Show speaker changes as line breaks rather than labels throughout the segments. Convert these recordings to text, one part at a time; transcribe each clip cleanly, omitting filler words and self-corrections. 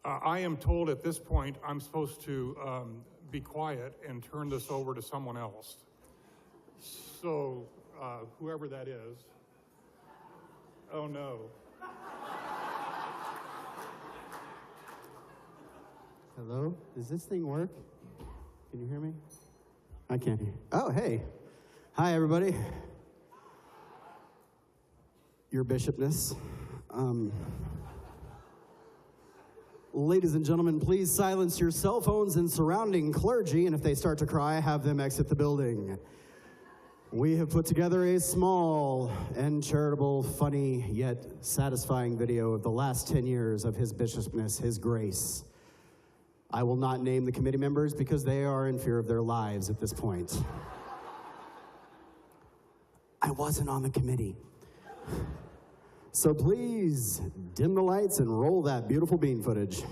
I am told at this point I'm supposed to be quiet and turn this over to someone else. So, whoever that is. Oh no.
Hello? Does this thing work? Can you hear me? I can't hear. Oh, hey. Hi, everybody. Your Bishopness. Ladies and gentlemen, please silence your cell phones and surrounding clergy, and if they start to cry, have them exit the building. We have put together a small and charitable, funny, yet satisfying video of the last 10 years of His Bishopness, His Grace. I will not name the committee members because they are in fear of their lives at this point. I wasn't on the committee. So please, dim the lights and roll that beautiful bean footage.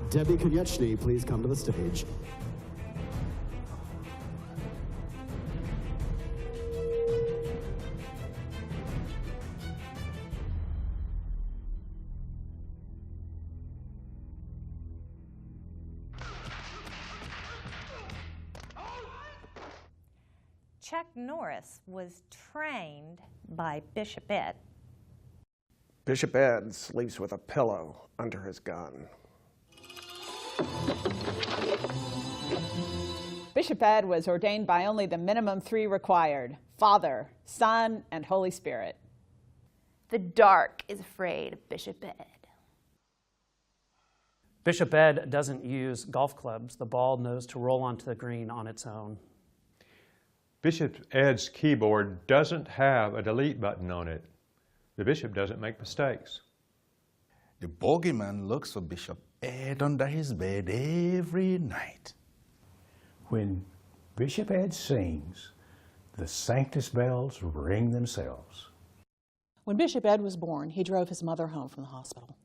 Debbie Konieczny, please come to the stage.
Chuck Norris was trained by Bishop Ed.
Bishop Ed sleeps with a pillow under his gun.
Bishop Ed was ordained by only the minimum 3 required: Father, Son, and Holy Spirit.
The dark is afraid of Bishop Ed.
Bishop Ed doesn't use golf clubs. The ball knows to roll onto the green on its own.
Bishop Ed's keyboard doesn't have a delete button on it. The bishop doesn't make mistakes.
The bogeyman looks for Bishop Ed under his bed every night.
When Bishop Ed sings, the Sanctus bells ring themselves.
When Bishop Ed was born, he drove his mother home from the hospital.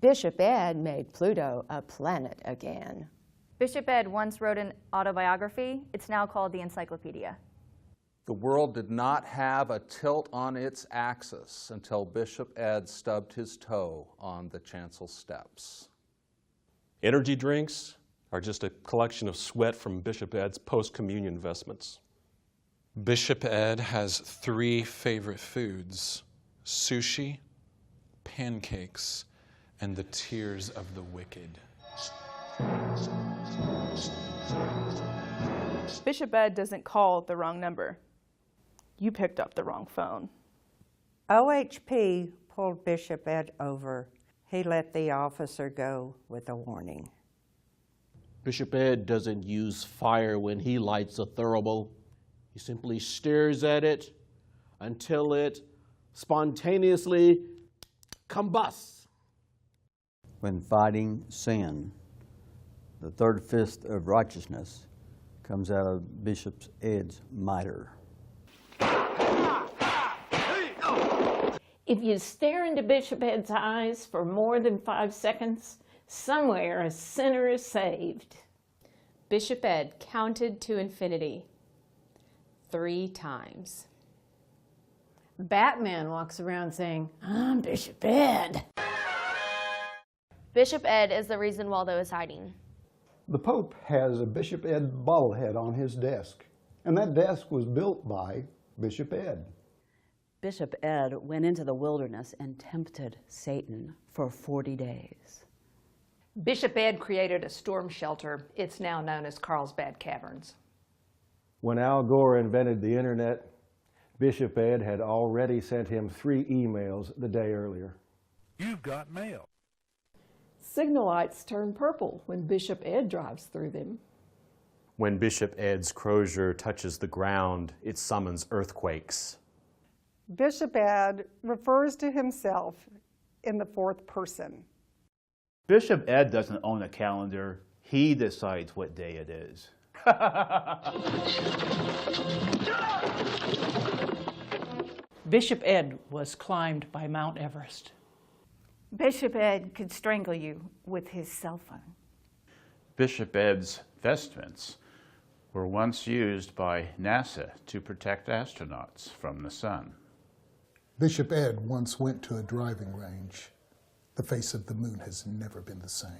Bishop Ed made Pluto a planet again.
Bishop Ed once wrote an autobiography. It's now called the Encyclopedia.
The world did not have a tilt on its axis until Bishop Ed stubbed his toe on the chancel steps.
Energy drinks are just a collection of sweat from Bishop Ed's post-communion vestments. Bishop Ed has 3 favorite foods: sushi, pancakes, and the tears of the wicked.
Bishop Ed doesn't call the wrong number. You picked up the wrong phone.
OHP pulled Bishop Ed over. He let the officer go with a warning.
Bishop Ed doesn't use fire when he lights a thurible. He simply stares at it until it spontaneously combusts.
When fighting sin, the third fist of righteousness comes out of Bishop Ed's mitre.
If you stare into Bishop Ed's eyes for more than 5 seconds, somewhere a sinner is saved.
Bishop Ed counted to infinity 3 times.
Batman walks around saying, "I'm Bishop Ed."
Bishop Ed is the reason Waldo is hiding. The Pope has a Bishop Ed bobblehead on his desk, and that desk was built by Bishop Ed.
Bishop Ed went into the wilderness and tempted Satan for 40 days.
Bishop Ed created a storm shelter. It's now known as Carlsbad Caverns.
When Al Gore invented the internet, Bishop Ed had already sent him 3 emails the day earlier.
You've got mail.
Signal lights turn purple when Bishop Ed drives through them.
When Bishop Ed's crozier touches the ground, it summons earthquakes.
Bishop Ed refers to himself in the 4th person.
Bishop Ed doesn't own a calendar. He decides what day it is.
Bishop Ed was climbed by Mount Everest. Bishop Ed could strangle you with his cell phone.
Bishop Ed's vestments were once used by NASA to protect astronauts from the sun.
Bishop Ed once went to a driving range. The face of the moon has never been the same.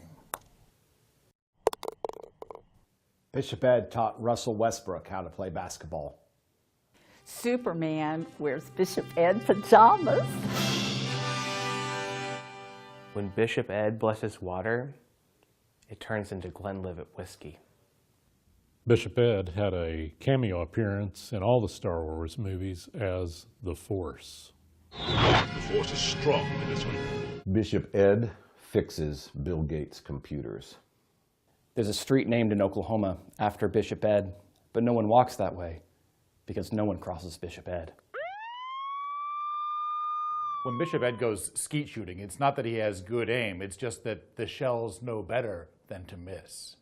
Bishop Ed taught Russell Westbrook how to play basketball.
Superman wears Bishop Ed pajamas.
When Bishop Ed blesses water, it turns into Glenlivet whiskey.
Bishop Ed had a cameo appearance in all the Star Wars movies as the Force.
The Force is strong in this one.
Bishop Ed fixes Bill Gates' computers.
There's a street named in Oklahoma after Bishop Ed, but no one walks that way because no one crosses Bishop Ed.
When Bishop Ed goes skeet shooting, it's not that he has good aim, it's just that the shells know better than to miss.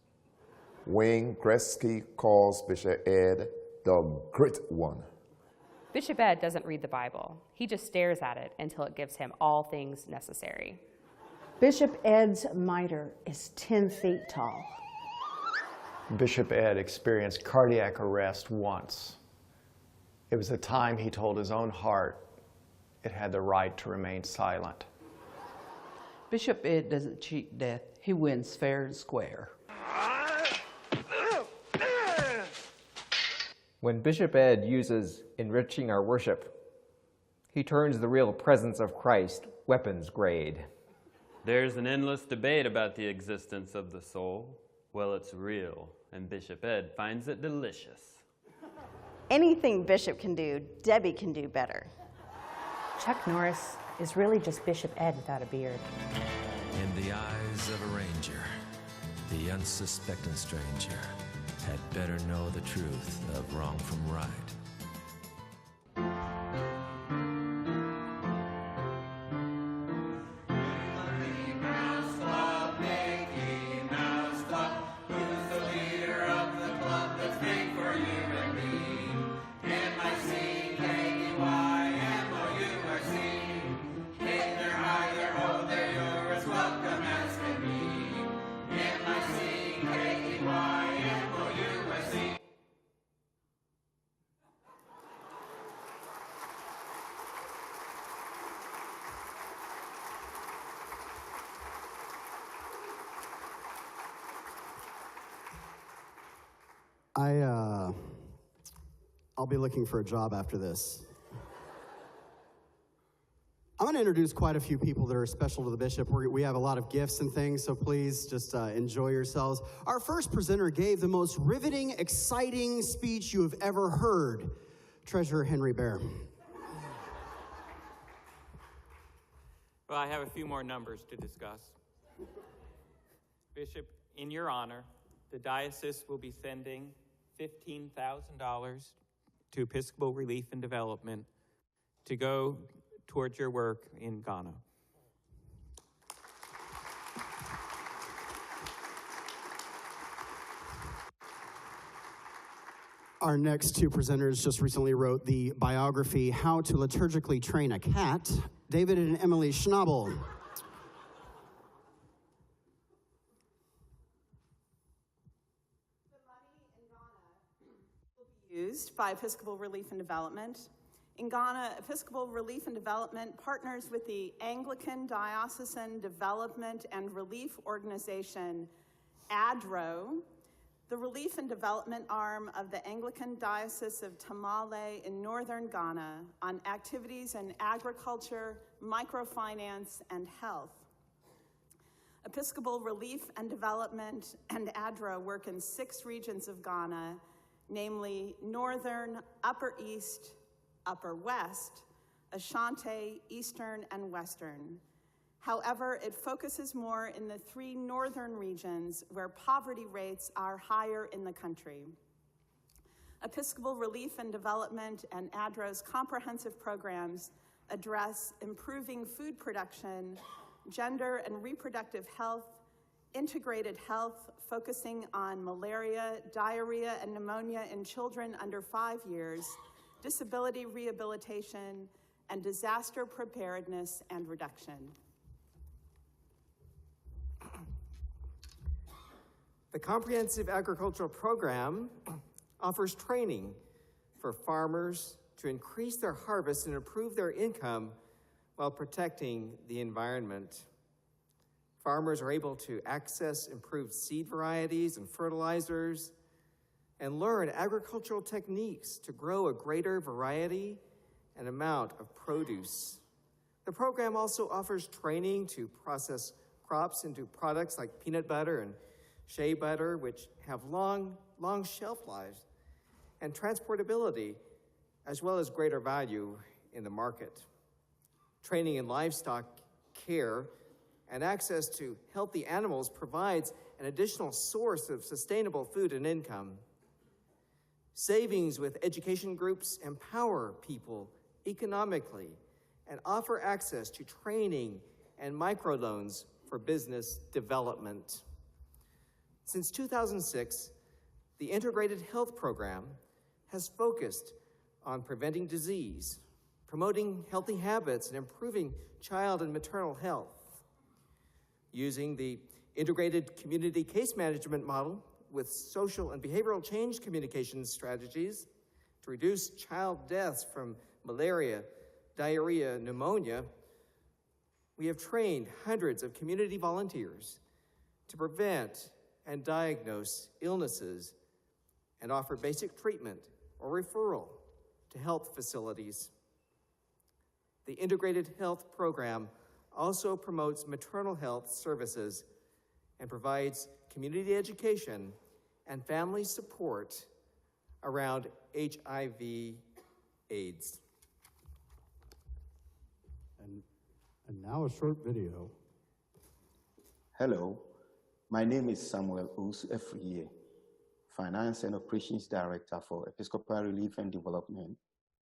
Wayne Gretzky calls Bishop Ed the Grit One.
Bishop Ed doesn't read the Bible. He just stares at it until it gives him all things necessary.
Bishop Ed's mitre is 10 feet tall.
Bishop Ed experienced cardiac arrest once. It was the time he told his own heart it had the right to remain silent.
Bishop Ed doesn't cheat death. He wins fair and square.
When Bishop Ed uses enriching our worship, he turns the real presence of Christ weapons grade.
There's an endless debate about the existence of the soul. Well, it's real, and Bishop Ed finds it delicious.
Anything Bishop can do, Debbie can do better.
Chuck Norris is really just Bishop Ed without a beard.
In the eyes of a ranger, the unsuspecting stranger had better know the truth of wrong from right.
I'll be looking for a job after this. I'm going to introduce quite a few people that are special to the bishop. We have a lot of gifts and things, so please just enjoy yourselves. Our first presenter gave the most riveting, exciting speech you have ever heard. Treasurer Henry Bear.
Well, I have a few more numbers to discuss. Bishop, in your honor, the diocese will be sending $15,000 to Episcopal Relief and Development to go towards your work in Ghana.
Our next two presenters just recently wrote the biography, How to Liturgically Train a Cat, David and Emily Schnabel.
Used by Episcopal Relief and Development. In Ghana, Episcopal Relief and Development partners with the Anglican Diocesan Development and Relief Organization, ADRO, the relief and development arm of the Anglican Diocese of Tamale in northern Ghana, on activities in agriculture, microfinance, and health. Episcopal Relief and Development and ADRO work in 6 regions of Ghana, namely Northern, Upper East, Upper West, Ashanti, Eastern, and Western. However, it focuses more in the 3 northern regions where poverty rates are higher in the country. Episcopal Relief and Development and ADRO's comprehensive programs address improving food production, gender and reproductive health, integrated health, focusing on malaria, diarrhea, and pneumonia in children under 5 years, disability rehabilitation, and disaster preparedness and reduction.
The Comprehensive Agricultural Program
offers training for farmers to increase their harvest and improve their income while protecting the environment. Farmers are able to access improved seed varieties and fertilizers and learn agricultural techniques to grow a greater variety and amount of produce. The program also offers training to process crops into products like peanut butter and shea butter, which have long shelf lives and transportability, as well as greater value in the market. Training in livestock care and access to healthy animals provides an additional source of sustainable food and income. Savings with education groups empower people economically and offer access to training and microloans for business development. Since 2006, the Integrated Health Program has focused on preventing disease, promoting healthy habits, and improving child and maternal health. Using the integrated community case management model with social and behavioral change communication strategies to reduce child deaths from malaria, diarrhea, pneumonia, we have trained hundreds of community volunteers to prevent and diagnose illnesses and offer basic treatment or referral to health facilities. The Integrated Health Program also promotes maternal health services and provides community education and family support around HIV/AIDS.
And now a short video.
Hello, my name is Samuel Efriye, Finance and Operations Director for Episcopal Relief and Development,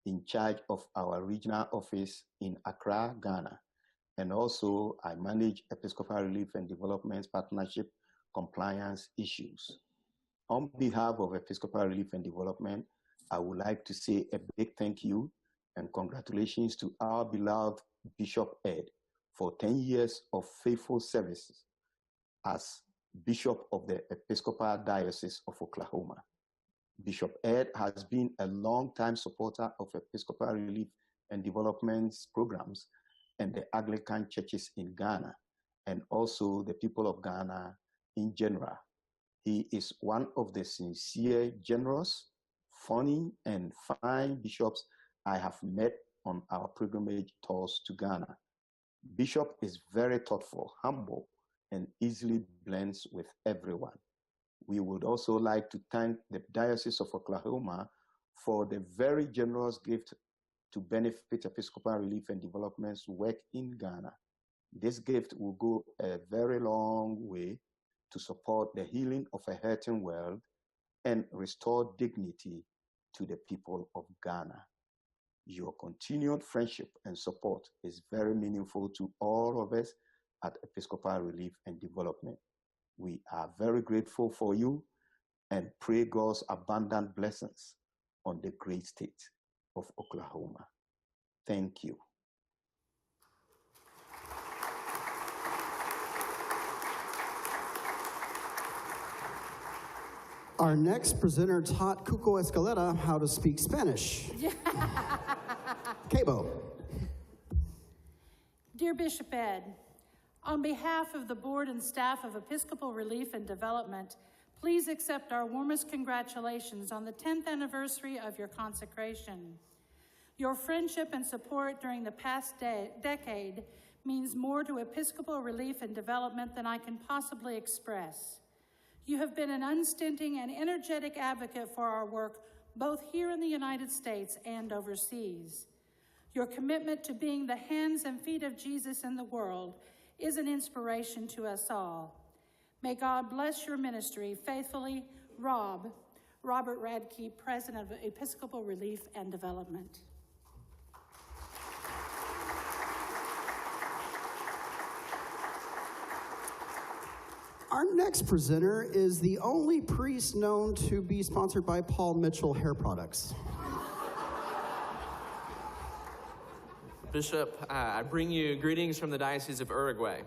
in charge of our regional office in Accra, Ghana. And also, I manage Episcopal Relief and Development Partnership compliance issues. On behalf of Episcopal Relief and Development, I would like to say a big thank you and congratulations to our beloved Bishop Ed for 10 years of faithful services as Bishop of the Episcopal Diocese of Oklahoma. Bishop Ed has been a long-time supporter of Episcopal Relief and Development programs and the Anglican churches in Ghana, and also the people of Ghana in general. He is one of the sincere, generous, funny, and fine bishops I have met on our pilgrimage tours to Ghana. Bishop is very thoughtful, humble, and easily blends with everyone. We would also like to thank the Diocese of Oklahoma for the very generous gift to benefit Episcopal Relief and Development's work in Ghana. This gift will go a very long way to support the healing of a hurting world and restore dignity to the people of Ghana. Your continued friendship and support is very meaningful to all of us at Episcopal Relief and Development. We are very grateful for you and pray God's abundant blessings on the great state of Oklahoma. Thank you.
Our next presenter taught Cuco Escalera how to speak Spanish. Cabo.
Dear Bishop Ed, on behalf of the board and staff of Episcopal Relief and Development, please accept our warmest congratulations on the 10th anniversary of your consecration. Your friendship and support during the past decade means more to Episcopal Relief and Development than I can possibly express. You have been an unstinting and energetic advocate for our work, both here in the United States and overseas. Your commitment to being the hands and feet of Jesus in the world is an inspiration to us all. May God bless your ministry. Faithfully, Robert Radke, President of Episcopal Relief and Development.
Our next presenter is the only priest known to be sponsored by Paul Mitchell Hair Products.
Bishop, I bring you greetings from the Diocese of Uruguay.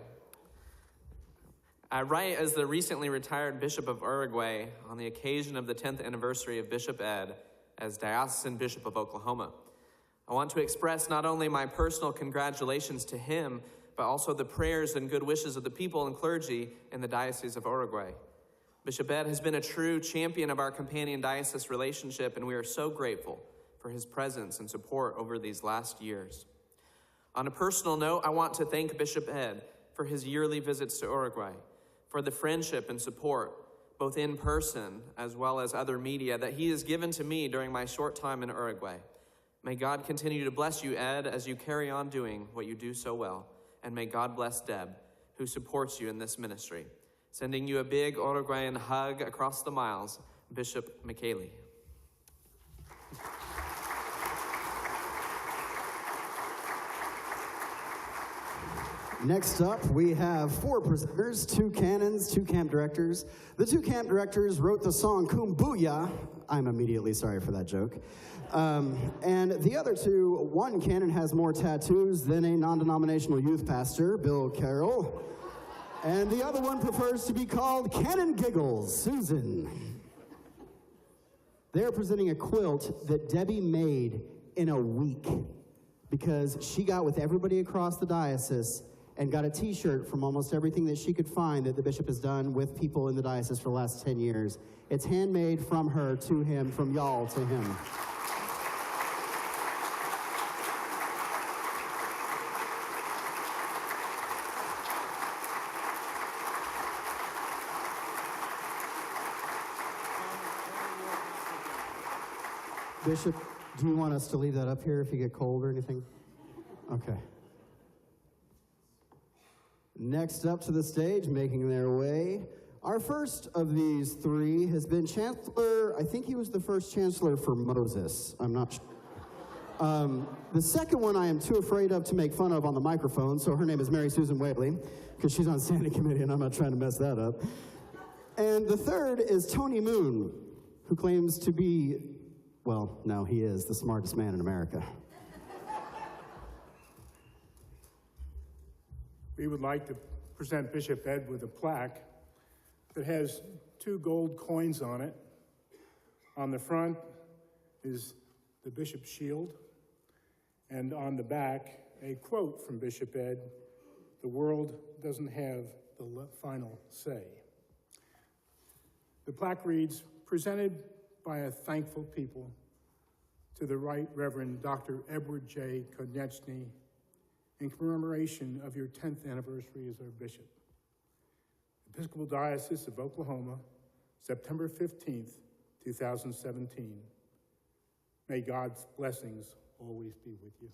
I write as the recently retired Bishop of Uruguay on the occasion of the 10th anniversary of Bishop Ed as Diocesan Bishop of Oklahoma. I want to express not only my personal congratulations to him, but also the prayers and good wishes of the people and clergy in the Diocese of Uruguay. Bishop Ed has been a true champion of our companion diocese relationship, and we are so grateful for his presence and support over these last years. On a personal note, I want to thank Bishop Ed for his yearly visits to Uruguay, for the friendship and support, both in person as well as other media, that he has given to me during my short time in Uruguay. May God continue to bless you, Ed, as you carry on doing what you do so well. And may God bless Deb, who supports you in this ministry. Sending you a big Uruguayan hug across the miles, Bishop Michele.
Next up, we have 4 presenters, 2 canons, 2 camp directors. The 2 camp directors wrote the song Kumbaya. I'm immediately sorry for that joke. And the other 2, one canon has more tattoos than a non-denominational youth pastor, Bill Carroll. And the other one prefers to be called Canon Giggles, Susan. They're presenting a quilt that Debbie made in a week because she got with everybody across the diocese and got a t-shirt from almost everything that she could find that the bishop has done with people in the diocese for the last 10 years. It's handmade from her to him, from y'all to him. Bishop, do you want us to leave that up here if you get cold or anything? Okay. Next up to the stage, making their way, our first of these 3 has been Chancellor, I think he was the first Chancellor for Moses. I'm not sure. The second one I am too afraid of to make fun of on the microphone, so her name is Mary Susan Whaley, because she's on standing committee and I'm not trying to mess that up. And the third is Tony Moon, who claims to be, well, no, he is the smartest man in America.
We would like to present Bishop Ed with a plaque that has 2 gold coins on it. On the front is the bishop's shield, and on the back, a quote from Bishop Ed, "The world doesn't have the final say." The plaque reads, "Presented by a thankful people to the Right Reverend Dr. Edward J. Konechny, in commemoration of your 10th anniversary as our bishop. Episcopal Diocese of Oklahoma, September 15th, 2017. May God's blessings always be with you."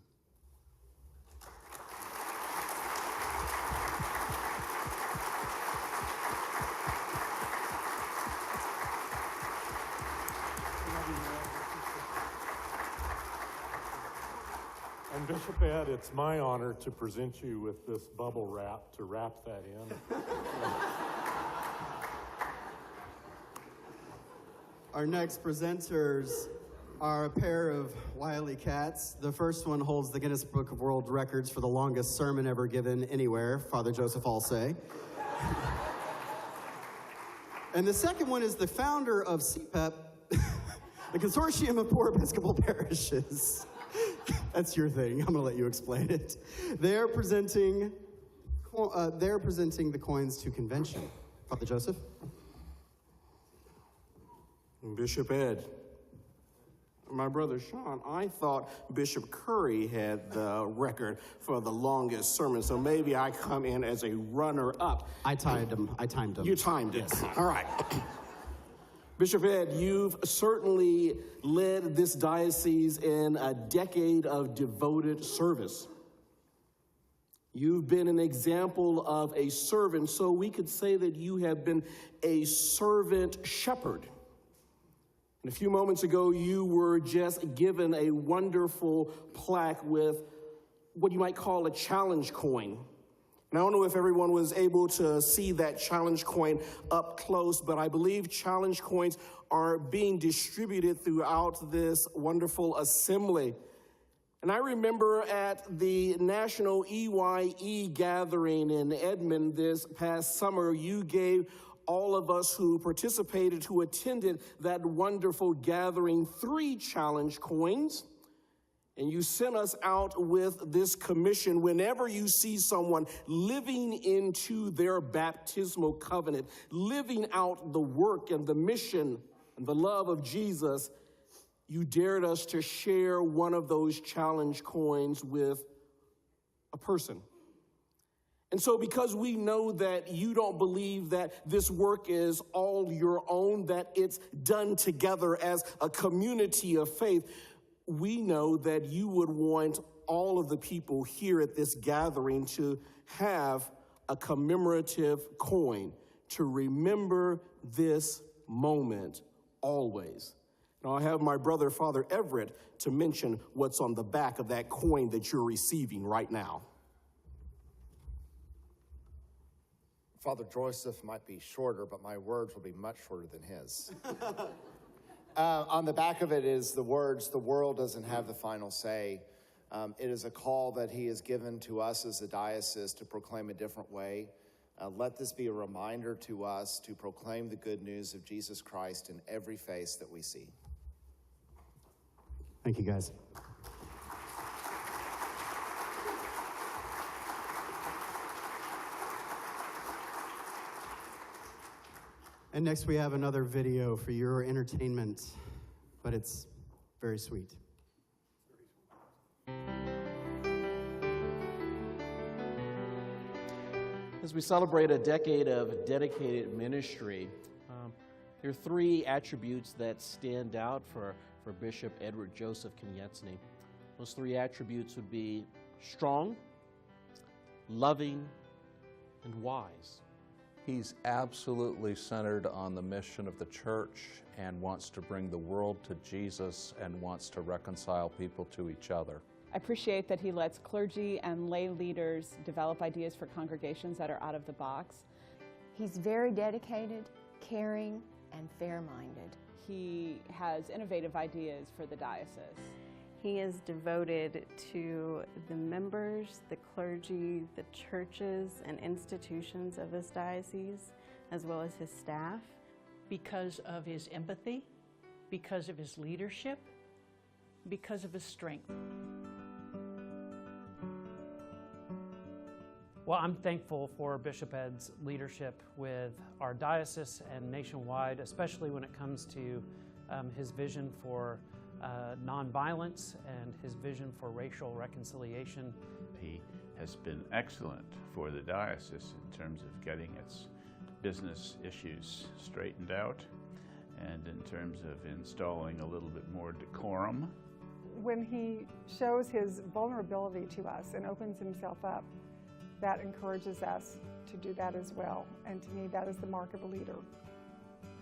And Bishop Ed, it's my honor to present you with this bubble wrap to wrap that in.
Our next presenters are a pair of wily cats. The first one holds the Guinness Book of World Records for the longest sermon ever given anywhere, Father Joseph Alsay. And the second one is the founder of CPEP, the Consortium of Poor Episcopal Parishes. That's your thing. I'm going to let you explain it. They're presenting the coins to convention. Father Joseph.
Bishop Ed. My brother Sean, I thought Bishop Curry had the record for the longest sermon, so maybe I come in as a runner-up.
I timed him.
You timed it.
Yes.
All right. Bishop Ed, you've certainly led this diocese in a decade of devoted service. You've been an example of a servant, so we could say that you have been a servant shepherd. And a few moments ago, you were just given a wonderful plaque with what you might call a challenge coin. And I don't know if everyone was able to see that challenge coin up close, but I believe challenge coins are being distributed throughout this wonderful assembly. And I remember at the National EYE gathering in Edmond this past summer, you gave all of us who participated, who attended that wonderful gathering, 3 challenge coins. And you sent us out with this commission: whenever you see someone living into their baptismal covenant, living out the work and the mission and the love of Jesus, you dared us to share one of those challenge coins with a person. And so because we know that you don't believe that this work is all your own, that it's done together as a community of faith, we know that you would want all of the people here at this gathering to have a commemorative coin to remember this moment always. Now I have my brother, Father Everett, to mention what's on the back of that coin that you're receiving right now.
Father Joseph might be shorter, but my words will be much shorter than his. On the back of it is the words, "The world doesn't have the final say." It is a call that he has given to us as a diocese to proclaim a different way. Let this be a reminder to us to proclaim the good news of Jesus Christ in every face that we see.
Thank you, guys. And next we have another video for your entertainment, but it's very sweet.
As we celebrate a decade of dedicated ministry, there are 3 attributes that stand out for Bishop Edward Joseph Konieczny. Those 3 attributes would be strong, loving, and wise.
He's absolutely centered on the mission of the church and wants to bring the world to Jesus and wants to reconcile people to each other.
I appreciate that he lets clergy and lay leaders develop ideas for congregations that are out of the box.
He's very dedicated, caring, and fair-minded.
He has innovative ideas for the diocese.
He is devoted to the members, the clergy, the churches and institutions of his diocese, as well as his staff.
Because of his empathy, because of his leadership, because of his strength. Well, I'm thankful for Bishop Ed's leadership with our diocese and nationwide, especially when it comes to his vision for nonviolence and his vision for racial reconciliation.
He has been excellent for the diocese in terms of getting its business issues straightened out and in terms of installing a little bit more decorum.
When he shows his vulnerability to us and opens himself up, that encourages us to do that as well. And to me, that is the mark of a leader.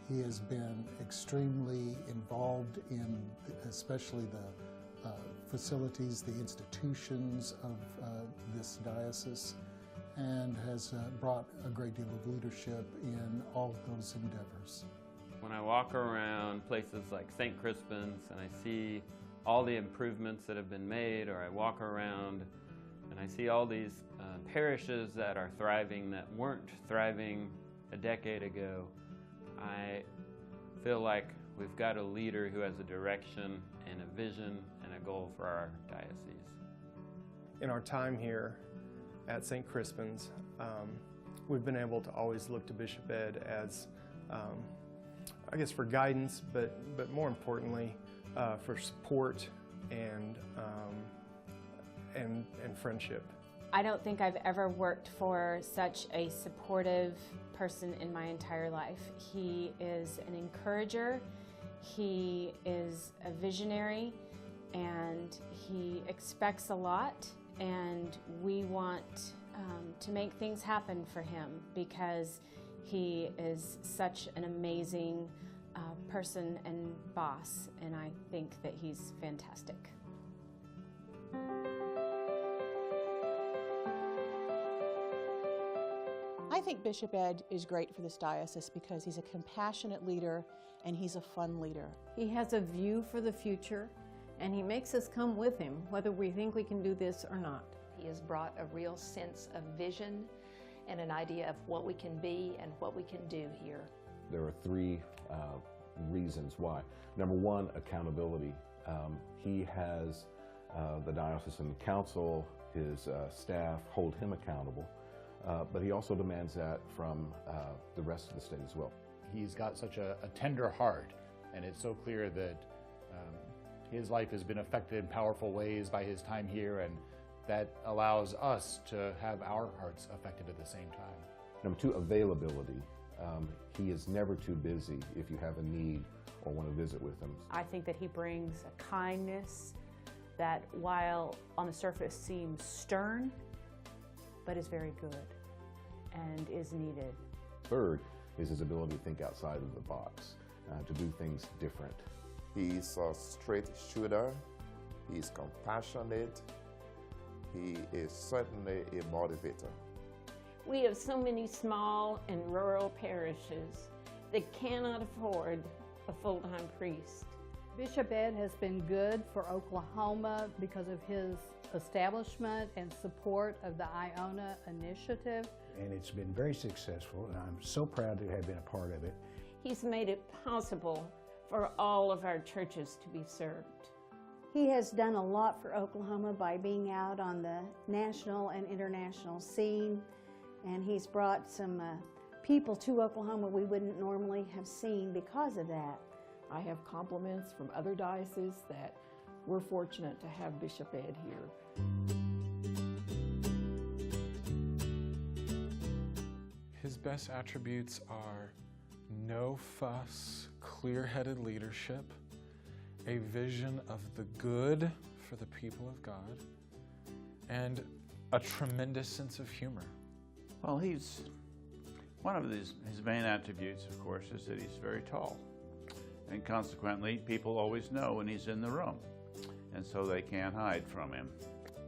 He has been extremely involved in especially the facilities, the institutions of this diocese, and has brought a great deal of leadership in all of those endeavors.
When I walk around places like St. Crispin's and I see all the improvements that have been made, or I walk around and I see all these parishes that are thriving that weren't thriving a decade ago, I feel like we've got a leader who has a direction and a vision and a goal for our diocese.
In our time here at St. Crispin's, we've been able to always look to Bishop Ed as, I guess, for guidance, but more importantly, for support and friendship.
I don't think I've ever worked for such a supportive person in my entire life. He is an encourager, he is a visionary, and he expects a lot, and we want to make things happen for him because he is such an amazing person and boss, and I think that he's fantastic.
I think Bishop Ed is great for this diocese because he's a compassionate leader and he's a fun leader.
He has a view for the future,
and he makes us come with him, whether we think we can do this or not.
He has brought a real sense of vision and an idea of what we can be and what we can do here.
There are three reasons why. Number one, accountability. He has the diocesan council, his staff hold him accountable, but he also demands that from the rest of the state as well.
He's got such a tender heart, and it's so clear that his life has been affected in powerful ways by his time here, and that allows us to have our hearts affected at the same time.
Number two, availability. He is never too busy if you have a need or want to visit with him.
I think that he brings a kindness that, while on the surface seems stern, but is very good and is needed.
Third is his ability to think outside of the box, to do things different.
He's a straight shooter, he's compassionate, he is certainly a motivator.
We have so many small and rural parishes that cannot afford a full-time priest.
Bishop Ed has been good for Oklahoma because of his establishment and support of the Iona initiative.
And it's been very successful, and I'm so proud to have been a part of it.
He's made it possible for all of our churches to be served.
He has done a lot for Oklahoma by being out on the national and international scene, and he's brought some people to Oklahoma we wouldn't normally have seen because of that.
I have compliments from other dioceses that we're fortunate to have Bishop Ed here.
His best attributes are no fuss, clear-headed leadership, a vision of the good for the people of God, and a tremendous sense of humor.
Well, one of his main attributes, of course, is that he's very tall. And consequently, people always know when he's in the room, and so they can't hide from him.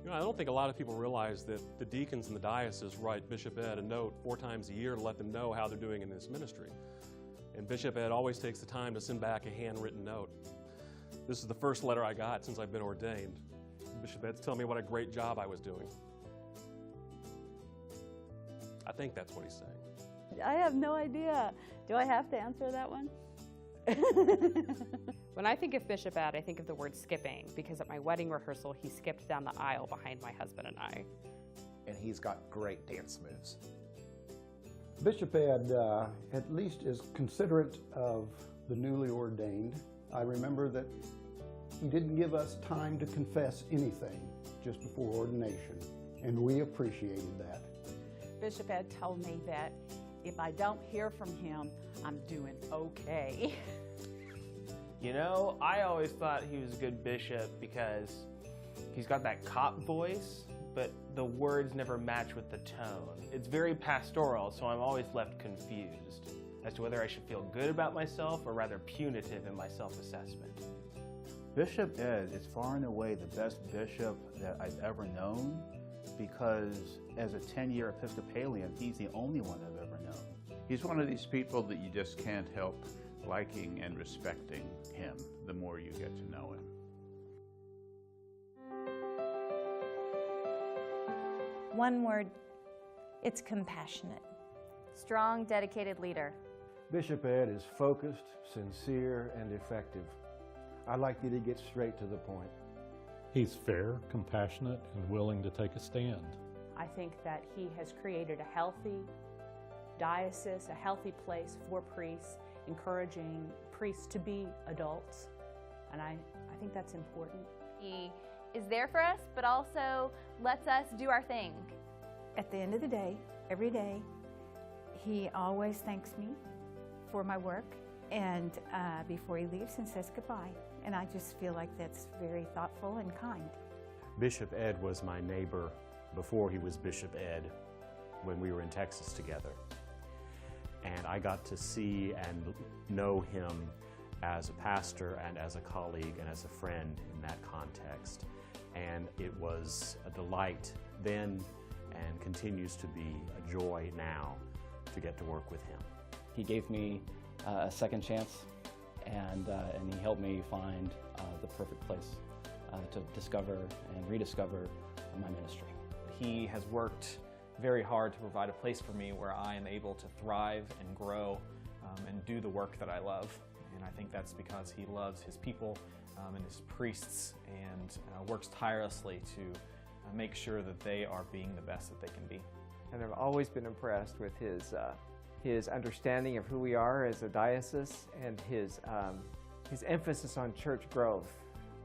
You know, I don't think a lot of people realize that the deacons in the diocese write Bishop Ed a note 4 times a year to let them know how they're doing in this ministry. And Bishop Ed always takes the time to send back a handwritten note. This is the first letter I got since I've been ordained. Bishop Ed's telling me what a great job I was doing. I think that's what he's saying.
I have no idea. Do I have to answer that one?
When I think of Bishop Ed, I think of the word skipping, because at my wedding rehearsal, he skipped down the aisle behind my husband and I.
And he's got great dance moves.
Bishop Ed at least is considerate of the newly ordained. I remember that he didn't give us time to confess anything just before ordination, and we appreciated that.
Bishop Ed told me that if I don't hear from him, I'm doing okay.
You know, I always thought he was a good bishop because he's got that cop voice, but the words never match with the tone. It's very pastoral, so I'm always left confused as to whether I should feel good about myself or rather punitive in my self-assessment.
Bishop Ed is far and away the best bishop that I've ever known, because as a 10-year Episcopalian, he's the only one I've ever known.
He's one of these people that you just can't help liking and respecting him the more you get to know him.
One word, it's compassionate.
Strong, dedicated leader.
Bishop Ed is focused, sincere, and effective. I like that he gets straight to the point.
He's fair, compassionate, and willing to take a stand.
I think that he has created a healthy diocese, a healthy place for priests, encouraging priests to be adults, and I think that's important.
He is there for us, but also lets us do our thing.
At the end of the day, every day, he always thanks me for my work, and before he leaves and says goodbye. And I just feel like that's very thoughtful and kind.
Bishop Ed was my neighbor before he was Bishop Ed when we were in Texas together. And I got to see and know him as a pastor and as a colleague and as a friend in that context. And it was a delight then and continues to be a joy now to get to work with him.
He gave me a second chance, and he helped me find the perfect place
to discover and rediscover my ministry.
He has worked very hard to provide a place for me where I am able to thrive and grow and do the work that I love. And I think that's because he loves his people and his priests and works tirelessly to make sure that they are being the best that they can be.
And I've always been impressed with his understanding of who we are as a diocese and his emphasis on church growth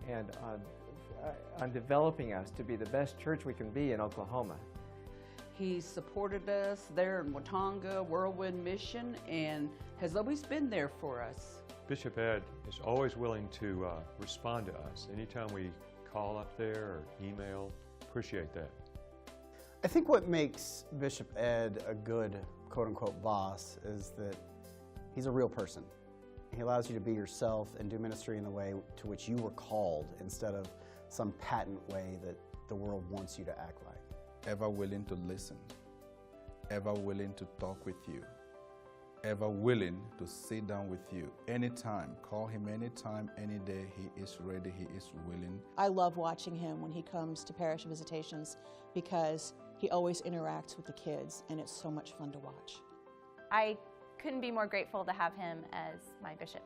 and on developing us to be the best church we can be in Oklahoma.
He supported us there in Watauga, Whirlwind Mission, and has always been there for us.
Bishop Ed is always willing to respond to us anytime we call up there or email. Appreciate that.
I think what makes Bishop Ed a good quote-unquote boss is that he's a real person. He allows you to be yourself and do ministry in the way to which you were called instead of some patent way that the world wants you to act like.
Ever willing to listen, ever willing to talk with you, ever willing to sit down with you anytime. Call him anytime, any day. He is ready, he is willing.
I love watching him when he comes to parish visitations because he always interacts with the kids and it's so much fun to watch.
I couldn't be more grateful to have him as my bishop.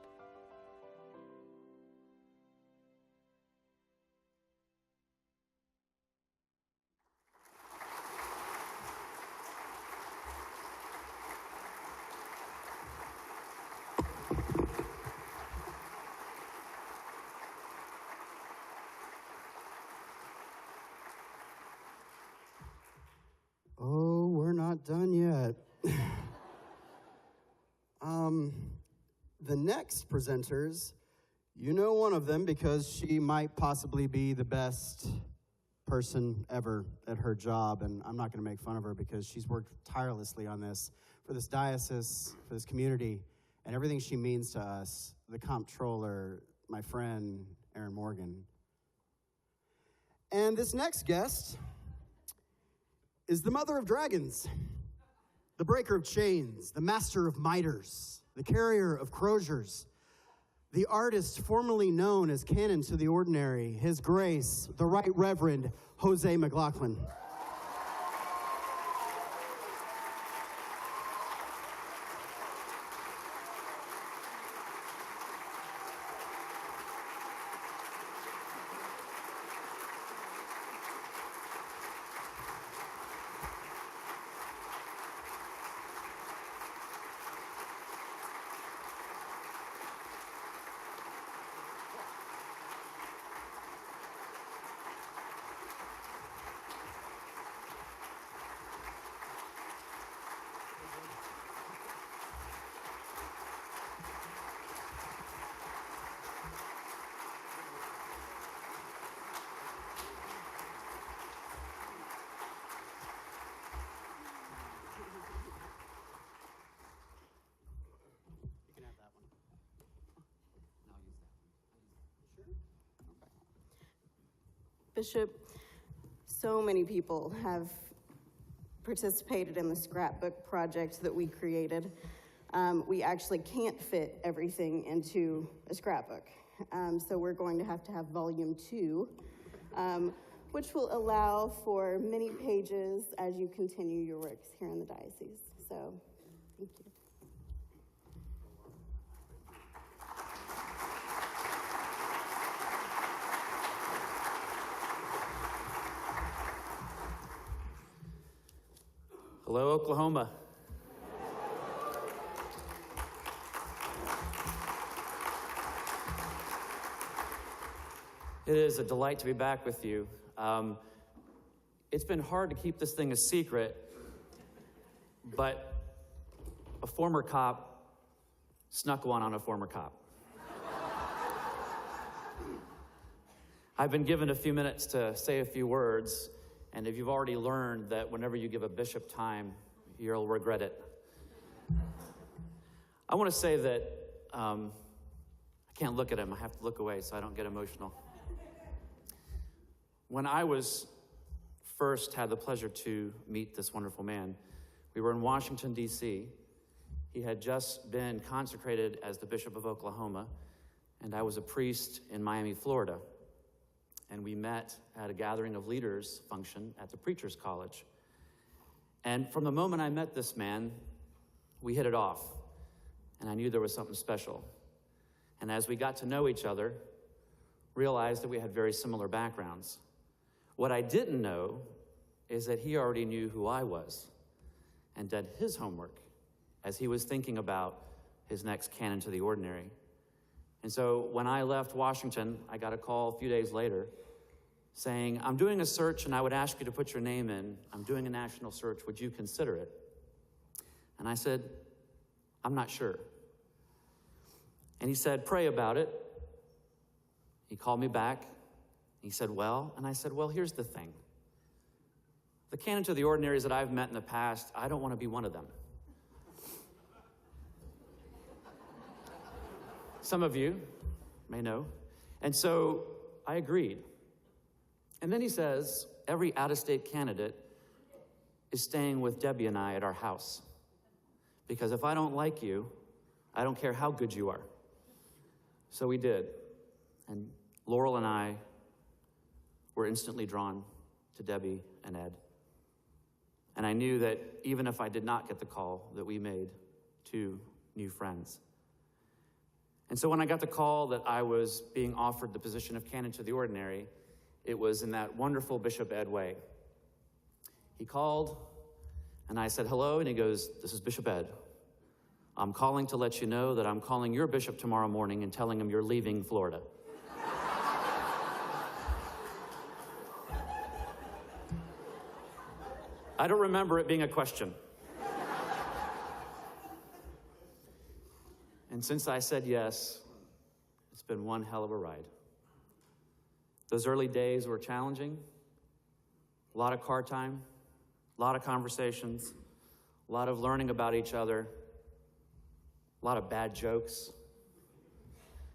Oh, we're not done yet. The next presenters, you know one of them because she might possibly be the best person ever at her job, and I'm not going to make fun of her because she's worked tirelessly on this for this diocese, for this community, and everything she means to us, the comptroller, my friend, Aaron Morgan. And this next guest is the mother of dragons, the breaker of chains, the master of miters, the carrier of croziers, the artist formerly known as Canon to the Ordinary, His Grace, the Right Reverend Jose McLaughlin.
Bishop, so many people have participated in the scrapbook project that we created. We actually can't fit everything into a scrapbook. So we're going to have volume 2, which will allow for many pages as you continue your works here in the diocese. So, thank you.
Hello, Oklahoma. It is a delight to be back with you. It's been hard to keep this thing a secret, but a former cop snuck one on a former cop. I've been given a few minutes to say a few words. And if you've already learned that whenever you give a bishop time, you'll regret it. I want to say that I can't look at him. I have to look away so I don't get emotional. When I first had the pleasure to meet this wonderful man, we were in Washington, D.C. He had just been consecrated as the Bishop of Oklahoma, and I was a priest in Miami, Florida. and we met at a gathering of leaders function at the Preacher's College. And from the moment I met this man, we hit it off, and I knew there was something special. And as we got to know each other, realized that we had very similar backgrounds. What I didn't know is that he already knew who I was and did his homework as he was thinking about his next canon to the ordinary. And so when I left Washington, I got a call a few days later saying, I'm doing a search and I would ask you to put your name in. I'm doing a national search. Would you consider it? And I said, I'm not sure. And he said, pray about it. He called me back. He said, well, and I said, well, here's the thing. The canon to the ordinaries that I've met in the past, I don't want to be one of them. Some of you may know. And so I agreed. And then he says, every out-of-state candidate is staying with Debbie and I at our house. Because if I don't like you, I don't care how good you are. So we did. And Laurel and I were instantly drawn to Debbie and Ed. And I knew that even if I did not get the call, that we made 2 new friends. And so when I got the call that I was being offered the position of canon to the ordinary, it was in that wonderful Bishop Ed way. He called, and I said, hello, and he goes, this is Bishop Ed. I'm calling to let you know that I'm calling your bishop tomorrow morning and telling him you're leaving Florida. I don't remember it being a question. And since I said yes, it's been one hell of a ride. Those early days were challenging. A lot of car time, a lot of conversations, a lot of learning about each other, a lot of bad jokes,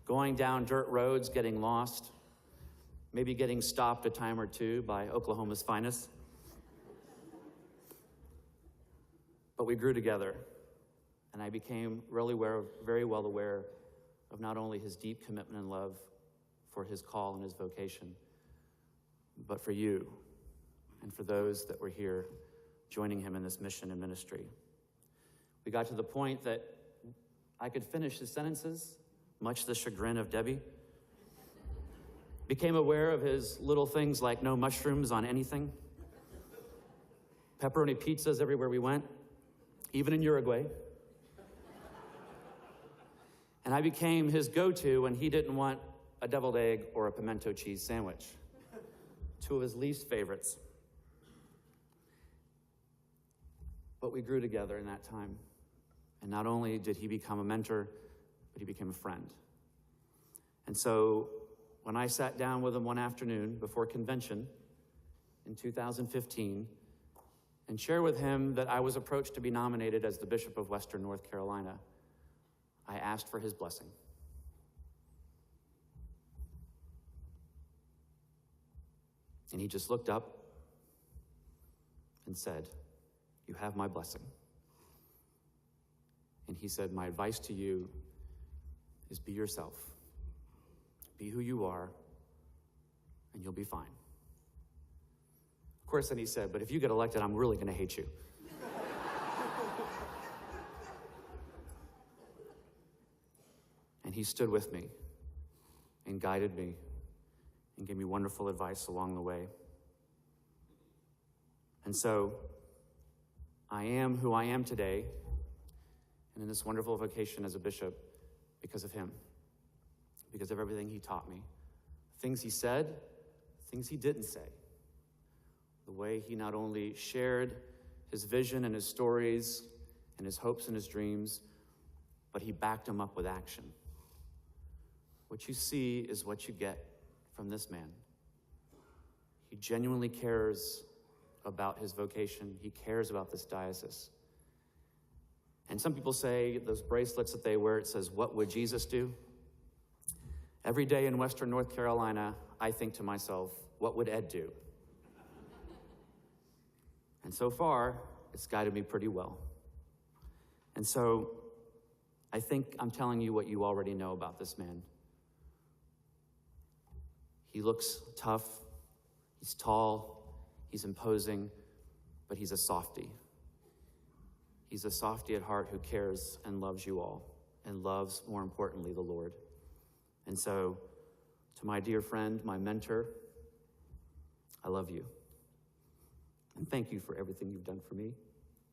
going down dirt roads, getting lost, maybe getting stopped a time or two by Oklahoma's finest. But we grew together, and I became very well aware of not only his deep commitment and love for his call and his vocation, but for you and for those that were here joining him in this mission and ministry. We got to the point that I could finish his sentences, much to the chagrin of Debbie. Became aware of his little things like no mushrooms on anything, pepperoni pizzas everywhere we went, even in Uruguay. And I became his go-to when he didn't want a deviled egg or a pimento cheese sandwich, 2 of his least favorites. But we grew together in that time. And not only did he become a mentor, but he became a friend. And so when I sat down with him one afternoon before convention in 2015 and shared with him that I was approached to be nominated as the Bishop of Western North Carolina, I asked for his blessing. And he just looked up and said, you have my blessing. And he said, my advice to you is be yourself. Be who you are, and you'll be fine. Of course, then he said, but if you get elected, I'm really going to hate you. And he stood with me and guided me and gave me wonderful advice along the way. And so I am who I am today and in this wonderful vocation as a bishop because of him, because of everything he taught me, things he said, things he didn't say, the way he not only shared his vision and his stories and his hopes and his dreams, but he backed them up with action. What you see is what you get from this man. He genuinely cares about his vocation. He cares about this diocese. And some people say those bracelets that they wear, it says, what would Jesus do? Every day in Western North Carolina, I think to myself, what would Ed do? And so far, it's guided me pretty well. And so I think I'm telling you what you already know about this man.
He looks tough, he's tall, he's imposing, but he's a softie. He's a softie at heart who cares and loves you all, and loves, more importantly, the Lord. And so, to my dear friend, my mentor, I love you. And thank you for everything you've done for me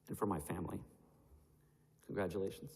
and for my family. Congratulations.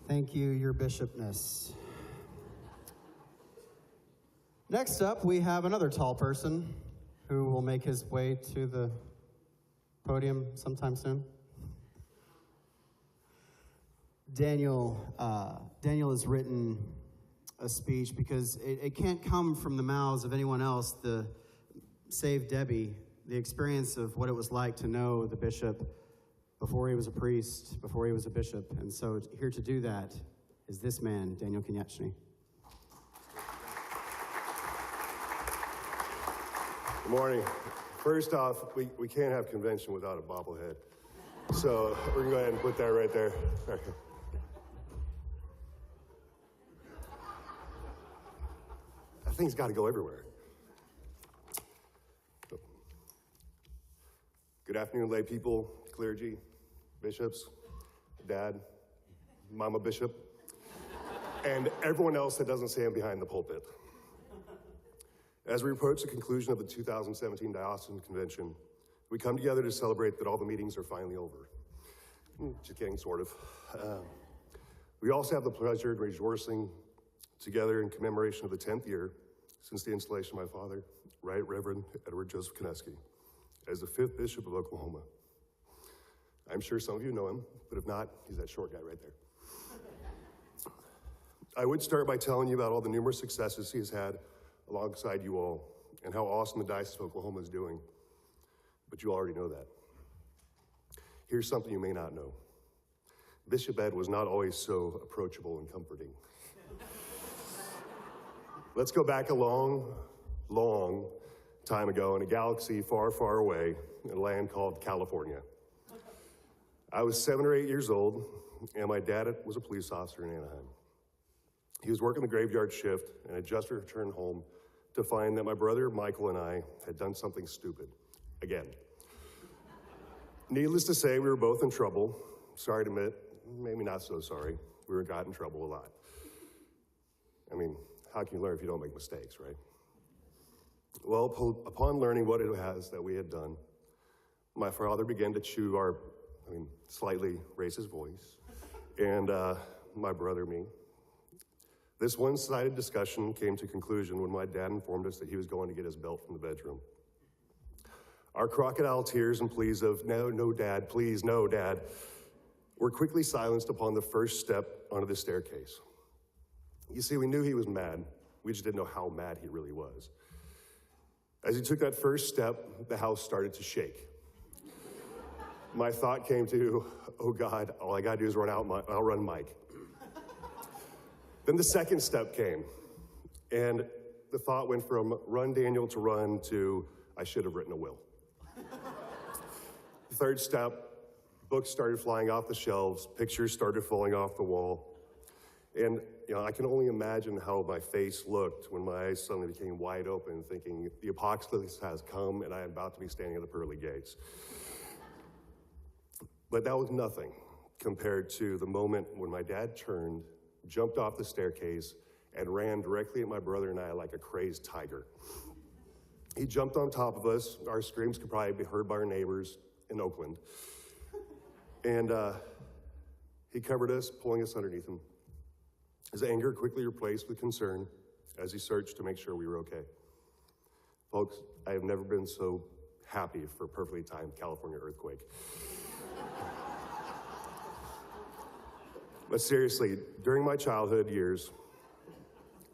Thank you, Your Bishopness. Next up, we have another tall person who will make his way to the podium sometime soon. Daniel has written a speech because it can't come from the mouths of anyone else, save Debbie, the experience of what it was like to know the bishop before he was a priest, before he was a bishop. And so here to do that is this man, Daniel Konieczny.
Good morning. First off, we can't have convention without a bobblehead. So we're gonna go ahead and put that right there. That thing's gotta go everywhere. Good afternoon, lay people, clergy, bishops, dad, mama bishop, and everyone else that doesn't stand behind the pulpit. As we approach the conclusion of the 2017 Diocesan Convention, we come together to celebrate that all the meetings are finally over. Just kidding, sort of. We also have the pleasure of rejoicing together in commemoration of the 10th year since the installation of my father, Right Reverend Edward Joseph Konieczny, as the 5th Bishop of Oklahoma. I'm sure some of you know him, but if not, he's that short guy right there. I would start by telling you about all the numerous successes he has had alongside you all and how awesome the Diocese of Oklahoma is doing, but you already know that. Here's something you may not know. Bishop Ed was not always so approachable and comforting. Let's go back a long, long time ago in a galaxy far, far away in a land called California. I was 7 or 8 years old, and my dad was a police officer in Anaheim. He was working the graveyard shift and had just returned home to find that my brother Michael and I had done something stupid, again. Needless to say, we were both in trouble. Sorry to admit, maybe not so sorry. We got in trouble a lot. I mean, how can you learn if you don't make mistakes, right? Well, upon learning what it was that we had done, my father began to chew our, slightly racist voice, and my brother, me. This one-sided discussion came to conclusion when my dad informed us that he was going to get his belt from the bedroom. Our crocodile tears and pleas of, no, Dad, please, no, Dad, were quickly silenced upon the first step onto the staircase. You see, we knew he was mad. We just didn't know how mad he really was. As he took that first step, the house started to shake. My thought came to, oh God, all I gotta do is outrun Mike. Then the second step came, and the thought went from run Daniel to run to I should have written a will. The third step, books started flying off the shelves, pictures started falling off the wall, and I can only imagine how my face looked when my eyes suddenly became wide open, thinking the apocalypse has come and I am about to be standing at the pearly gates. But that was nothing compared to the moment when my dad turned, jumped off the staircase, and ran directly at my brother and I like a crazed tiger. He jumped on top of us. Our screams could probably be heard by our neighbors in Oakland. And he covered us, pulling us underneath him. His anger quickly replaced with concern as he searched to make sure we were okay. Folks, I have never been so happy for a perfectly timed California earthquake. But seriously, during my childhood years,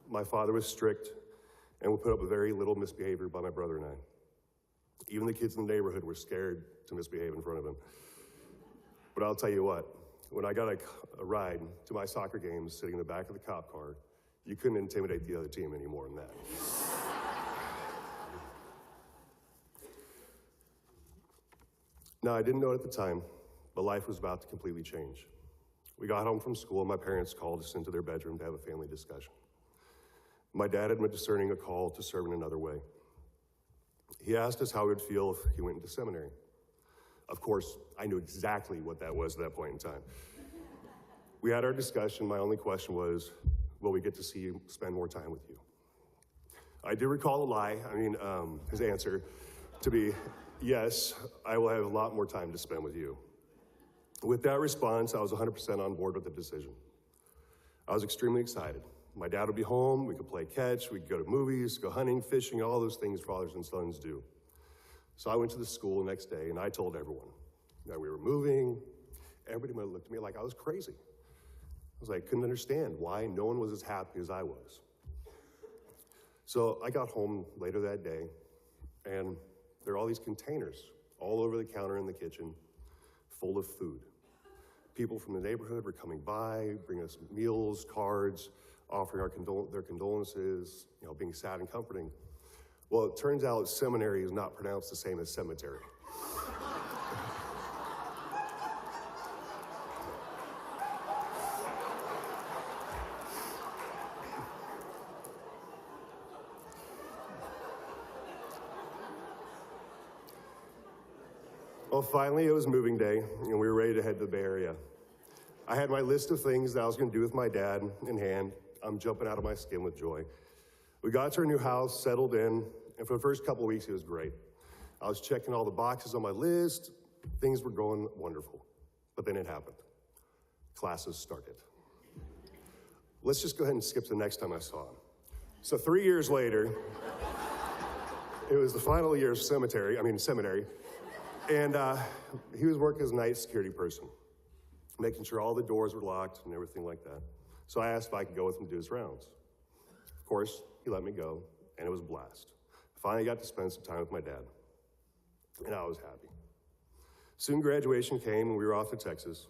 my father was strict and would put up with very little misbehavior by my brother and I. Even the kids in the neighborhood were scared to misbehave in front of him. But I'll tell you what, when I got a ride to my soccer games sitting in the back of the cop car, you couldn't intimidate the other team any more than that. Now, I didn't know it at the time, but life was about to completely change. We got home from school, and my parents called us into their bedroom to have a family discussion. My dad had been discerning a call to serve in another way. He asked us how we would feel if he went into seminary. Of course, I knew exactly what that was at that point in time. We had our discussion. My only question was, will we get to see you spend more time with you? I do recall his answer to be, yes, I will have a lot more time to spend with you. With that response, I was 100% on board with the decision. I was extremely excited. My dad would be home, we could play catch, we could go to movies, go hunting, fishing, all those things fathers and sons do. So I went to the school the next day and I told everyone that we were moving. Everybody looked at me like I was crazy. I couldn't understand why no one was as happy as I was. So I got home later that day, and there are all these containers all over the counter in the kitchen full of food. People from the neighborhood were coming by, bringing us meals, cards, offering their condolences, being sad and comforting. Well, it turns out seminary is not pronounced the same as cemetery. Well, finally, it was moving day, and we were ready to head to the Bay Area. I had my list of things that I was going to do with my dad in hand. I'm jumping out of my skin with joy. We got to our new house, settled in, and for the first couple of weeks, it was great. I was checking all the boxes on my list. Things were going wonderful. But then it happened. Classes started. Let's just go ahead and skip to the next time I saw him. So 3 years later, it was the final year of seminary, and he was working as a night security person, making sure all the doors were locked and everything like that. So I asked if I could go with him to do his rounds. Of course, he let me go, and it was a blast. Finally got to spend some time with my dad, and I was happy. Soon graduation came, and we were off to Texas.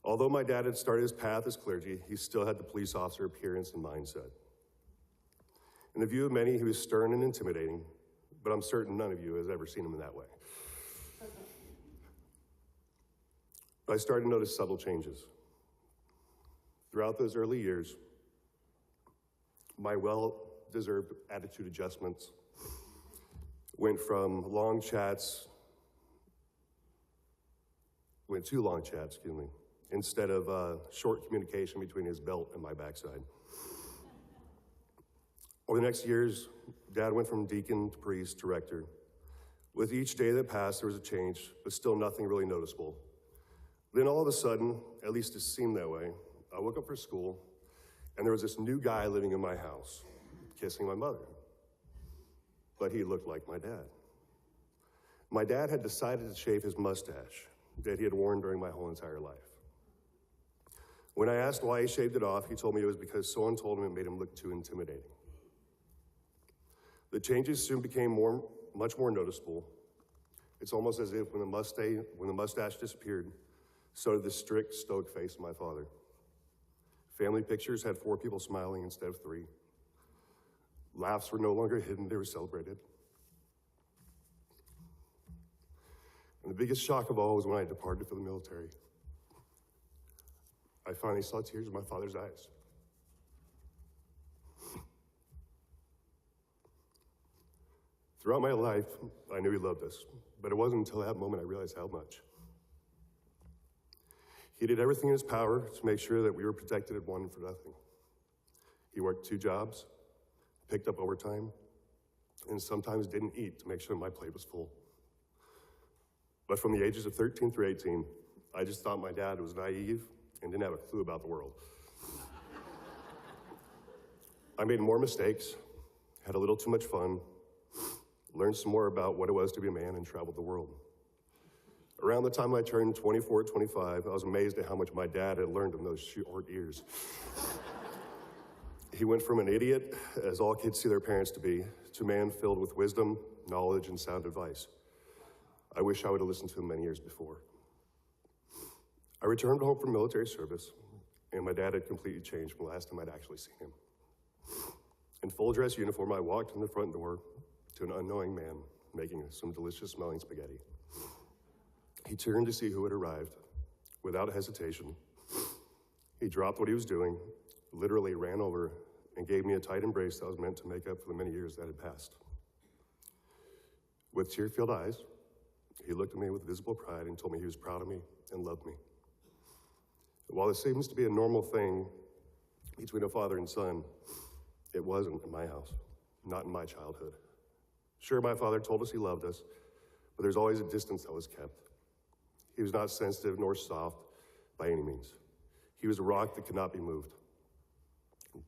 Although my dad had started his path as clergy, he still had the police officer appearance and mindset. In the view of many, he was stern and intimidating, but I'm certain none of you has ever seen him in that way. I started to notice subtle changes. Throughout those early years, my well-deserved attitude adjustments went to long chats, instead of short communication between his belt and my backside. Over the next years, Dad went from deacon to priest to rector. With each day that passed, there was a change, but still nothing really noticeable. Then all of a sudden, at least it seemed that way, I woke up for school, and there was this new guy living in my house, kissing my mother. But he looked like my dad. My dad had decided to shave his mustache that he had worn during my whole entire life. When I asked why he shaved it off, he told me it was because someone told him it made him look too intimidating. The changes soon became much more noticeable. It's almost as if when the mustache disappeared, so did the strict, stoic face of my father. Family pictures had 4 people smiling instead of 3. Laughs were no longer hidden, they were celebrated. And the biggest shock of all was when I departed for the military. I finally saw tears in my father's eyes. Throughout my life, I knew he loved us, but it wasn't until that moment I realized how much. He did everything in his power to make sure that we were protected and wanted for nothing. He worked 2 jobs, picked up overtime, and sometimes didn't eat to make sure my plate was full. But from the ages of 13 through 18, I just thought my dad was naive and didn't have a clue about the world. I made more mistakes, had a little too much fun, learned some more about what it was to be a man, and traveled the world. Around the time I turned 24 or 25, I was amazed at how much my dad had learned in those short years. He went from an idiot, as all kids see their parents to be, to a man filled with wisdom, knowledge, and sound advice. I wish I would have listened to him many years before. I returned home from military service, and my dad had completely changed from the last time I'd actually seen him. In full dress uniform, I walked in the front door to an unknowing man making some delicious smelling spaghetti. He turned to see who had arrived. Without hesitation, he dropped what he was doing, literally ran over, and gave me a tight embrace that was meant to make up for the many years that had passed. With tear-filled eyes, he looked at me with visible pride and told me he was proud of me and loved me. While this seems to be a normal thing between a father and son, it wasn't in my house, not in my childhood. Sure, my father told us he loved us, but there's always a distance that was kept. He was not sensitive nor soft by any means. He was a rock that could not be moved.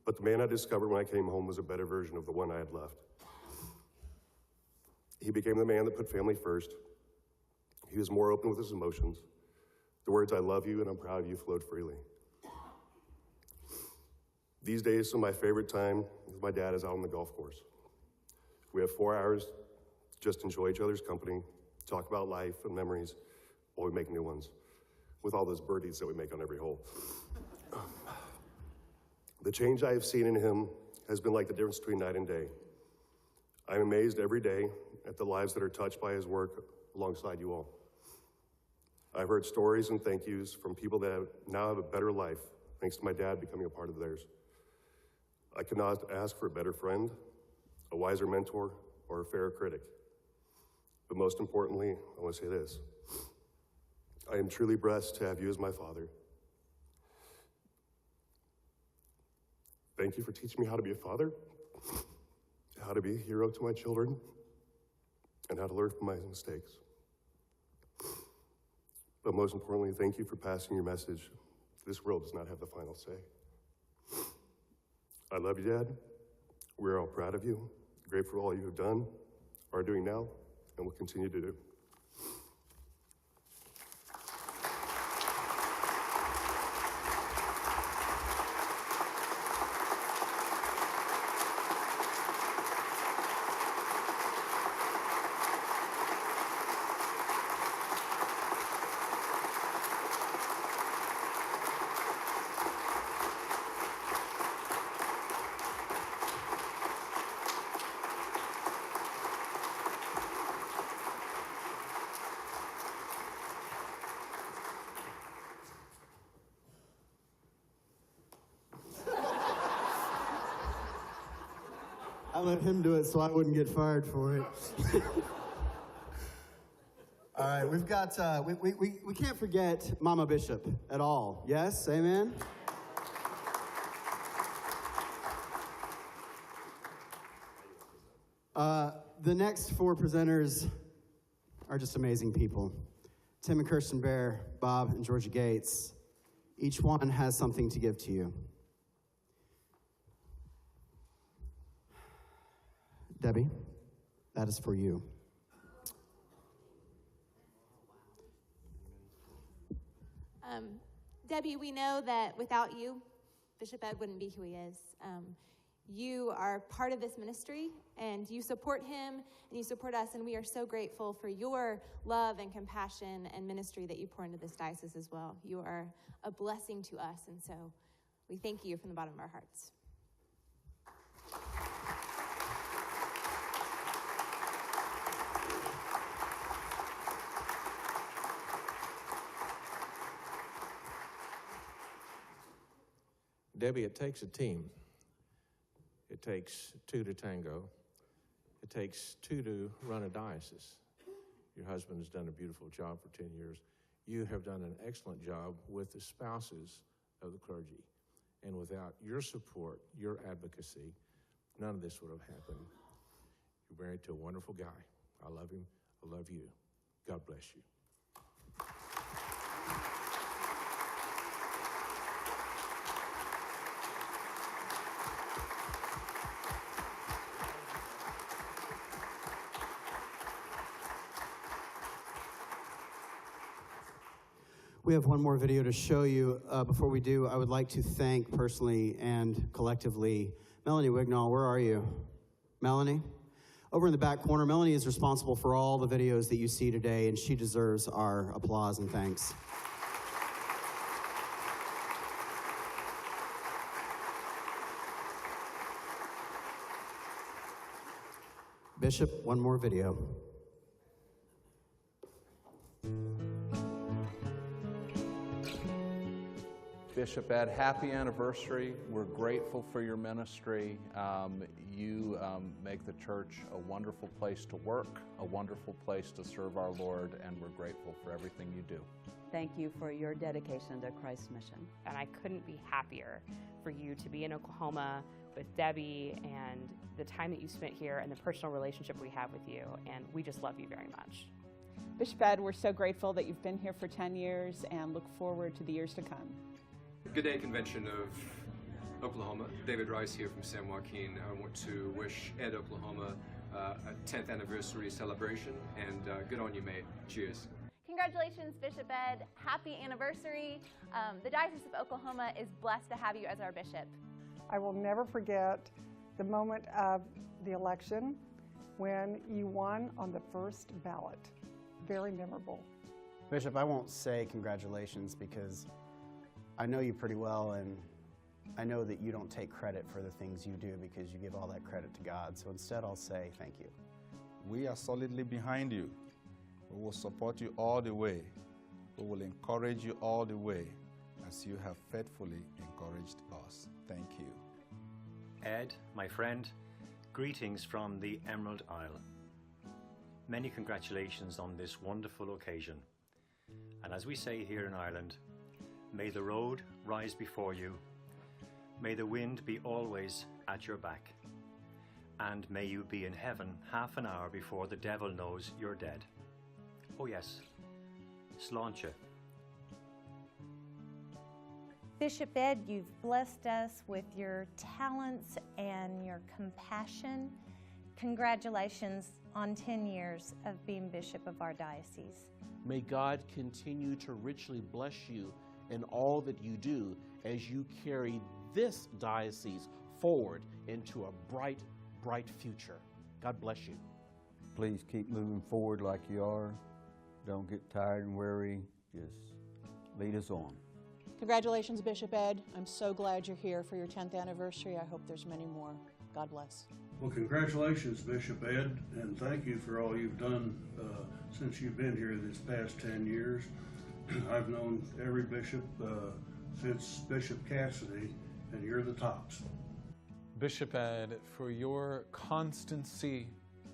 But the man I discovered when I came home was a better version of the one I had left. He became the man that put family first. He was more open with his emotions. The words, "I love you" and "I'm proud of you" flowed freely. These days, some of my favorite time with my dad is out on the golf course. We have 4 hours to just enjoy each other's company, talk about life and memories while we make new ones, with all those birdies that we make on every hole. The change I have seen in him has been like the difference between night and day. I'm amazed every day at the lives that are touched by his work alongside you all. I've heard stories and thank yous from people that now have a better life thanks to my dad becoming a part of theirs. I could not ask for a better friend, a wiser mentor, or a fairer critic. But most importantly, I want to say this. I am truly blessed to have you as my father. Thank you for teaching me how to be a father, how to be a hero to my children, and how to learn from my mistakes. But most importantly, thank you for passing your message. This world does not have the final say. I love you, Dad. We're all proud of you, grateful for all you have done, are doing now, and will continue to do.
I let him do it so I wouldn't get fired for it. All right, we've got, we can't forget Mama Bishop at all. Yes, amen? The next 4 presenters are just amazing people. Tim and Kirsten Bear, Bob and Georgia Gates. Each one has something to give to you. Debbie, that is for you.
Debbie, we know that without you, Bishop Ed wouldn't be who he is. You are part of this ministry, and you support him, and you support us, and we are so grateful for your love and compassion and ministry that you pour into this diocese as well. You are a blessing to us, and so we thank you from the bottom of our hearts.
Debbie, it takes a team. It takes 2 to tango. It takes 2 to run a diocese. Your husband has done a beautiful job for 10 years. You have done an excellent job with the spouses of the clergy. And without your support, your advocacy, none of this would have happened. You're married to a wonderful guy. I love him. I love you. God bless you.
We have one more video to show you. Before we do, I would like to thank personally and collectively Melanie Wignall. Where are you? Melanie? Over in the back corner, Melanie is responsible for all the videos that you see today, and she deserves our applause and thanks. Bishop, one more video.
Bishop Ed, happy anniversary. We're grateful for your ministry. You make the church a wonderful place to work, a wonderful place to serve our Lord, and we're grateful for everything you do.
Thank you for your dedication to Christ's mission.
And I couldn't be happier for you to be in Oklahoma with Debbie and the time that you spent here and the personal relationship we have with you. And we just love you very much.
Bishop Ed, we're so grateful that you've been here for 10 years and look forward to the years to come.
Good Day Convention of Oklahoma. David Rice here from San Joaquin. I want to wish Ed Oklahoma a 10th anniversary celebration, and good on you, mate. Cheers.
Congratulations, Bishop Ed. Happy anniversary. The Diocese of Oklahoma is blessed to have you as our bishop.
I will never forget the moment of the election when you won on the first ballot. Very memorable.
Bishop, I won't say congratulations because I know you pretty well, and I know that you don't take credit for the things you do because you give all that credit to God. So instead, I'll say thank you.
We are solidly behind you. We will support you all the way. We will encourage you all the way as you have faithfully encouraged us. Thank you.
Ed, my friend, greetings from the Emerald Isle. Many congratulations on this wonderful occasion. And as we say here in Ireland, may the road rise before you, may the wind be always at your back, and may you be in heaven half an hour before the devil knows you're dead. Oh yes, sláinte.
Bishop Ed, you've blessed us with your talents and your compassion. Congratulations on 10 years of being bishop of our diocese.
May God continue to richly bless you in all that you do as you carry this diocese forward into a bright, bright future. God bless you.
Please keep moving forward like you are. Don't get tired and weary. Just lead us on.
Congratulations, Bishop Ed. I'm so glad you're here for your 10th anniversary. I hope there's many more. God bless.
Well, congratulations, Bishop Ed, and thank you for all you've done since you've been here this past 10 years. I've known every bishop since Bishop Cassidy, and you're the tops.
Bishop Ed, for your constancy,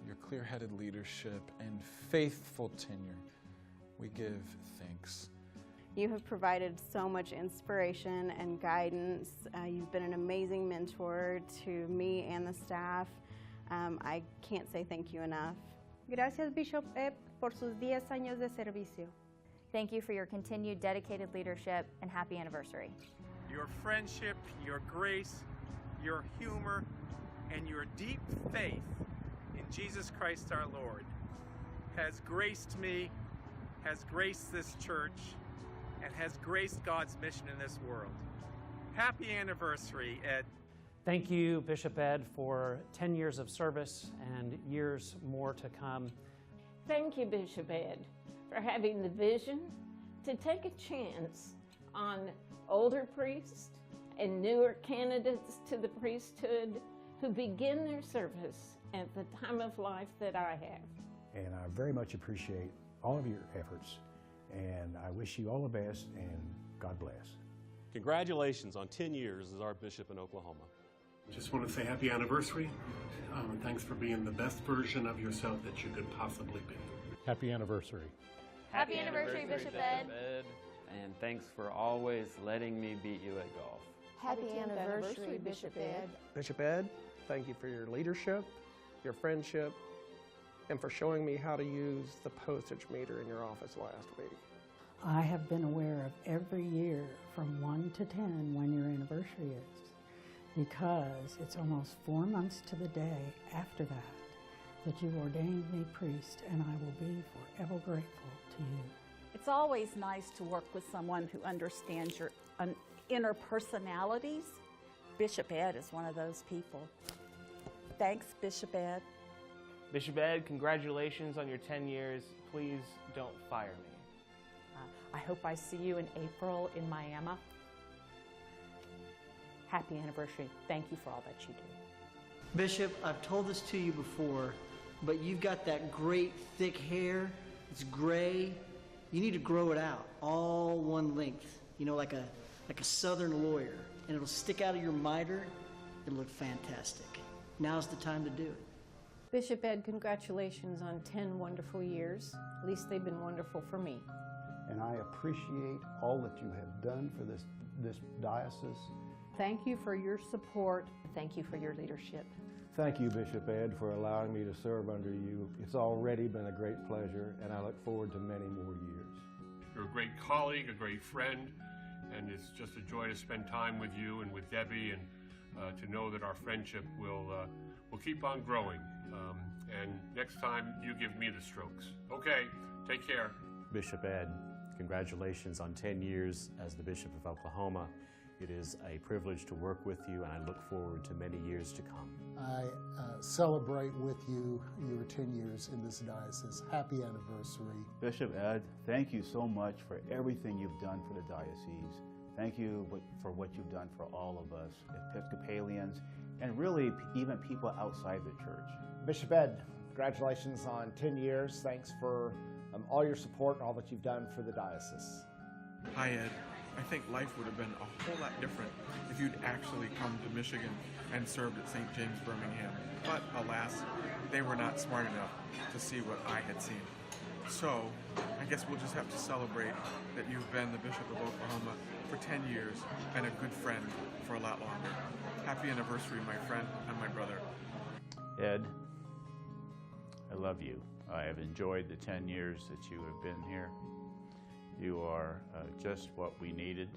your clear-headed leadership, and faithful tenure, we give thanks.
You have provided so much inspiration and guidance. You've been an amazing mentor to me and the staff. I can't say thank you enough.
Gracias, Bishop Ed, por sus 10 años de servicio.
Thank you for your continued dedicated leadership, and happy anniversary.
Your friendship, your grace, your humor, and your deep faith in Jesus Christ our Lord has graced me, has graced this church, and has graced God's mission in this world. Happy anniversary, Ed.
Thank you, Bishop Ed, for 10 years of service and years more to come.
Thank you, Bishop Ed, for having the vision to take a chance on older priests and newer candidates to the priesthood who begin their service at the time of life that I have.
And I very much appreciate all of your efforts, and I wish you all the best, and God bless.
Congratulations on 10 years as our bishop in Oklahoma.
Just want to say happy anniversary, and thanks for being the best version of yourself that you could possibly be.
Happy anniversary.
Happy anniversary, Bishop Ed.
And thanks for always letting me beat you at golf.
Happy anniversary, Bishop Ed.
Bishop Ed, thank you for your leadership, your friendship, and for showing me how to use the postage meter in your office last week.
I have been aware of every year from 1 to 10 when your anniversary is, because it's almost 4 months to the day after that you ordained me priest, and I will be forever grateful to you.
It's always nice to work with someone who understands your inner personalities. Bishop Ed is one of those people. Thanks, Bishop Ed.
Bishop Ed, congratulations on your 10 years. Please don't fire me.
I hope I see you in April in Miami. Happy anniversary. Thank you for all that you do.
Bishop, I've told this to you before, but you've got that great thick hair. It's gray. You need to grow it out, all one length, you know, like a Southern lawyer, and it'll stick out of your miter. It'll look fantastic. Now's the time to do it.
Bishop Ed, congratulations on 10 wonderful years. At least they've been wonderful for me.
And I appreciate all that you have done for this diocese.
Thank you for your support. Thank you for your leadership.
Thank you, Bishop Ed, for allowing me to serve under you. It's already been a great pleasure, and I look forward to many more years.
You're a great colleague, a great friend, and it's just a joy to spend time with you and with Debbie, and to know that our friendship will keep on growing. And next time, you give me the strokes. Okay, take care.
Bishop Ed, congratulations on 10 years as the Bishop of Oklahoma. It is a privilege to work with you, and I look forward to many years to come.
I celebrate with you your 10 years in this diocese. Happy anniversary.
Bishop Ed, thank you so much for everything you've done for the diocese. Thank you for what you've done for all of us, Episcopalians, and really even people outside the church.
Bishop Ed, congratulations on 10 years. Thanks for all your support and all that you've done for the diocese.
Hi, Ed. I think life would have been a whole lot different if you'd actually come to Michigan and served at St. James, Birmingham. But alas, they were not smart enough to see what I had seen. So I guess we'll just have to celebrate that you've been the Bishop of Oklahoma for 10 years and a good friend for a lot longer. Happy anniversary, my friend and my brother.
Ed, I love you. I have enjoyed the 10 years that you have been here. You are just what we needed.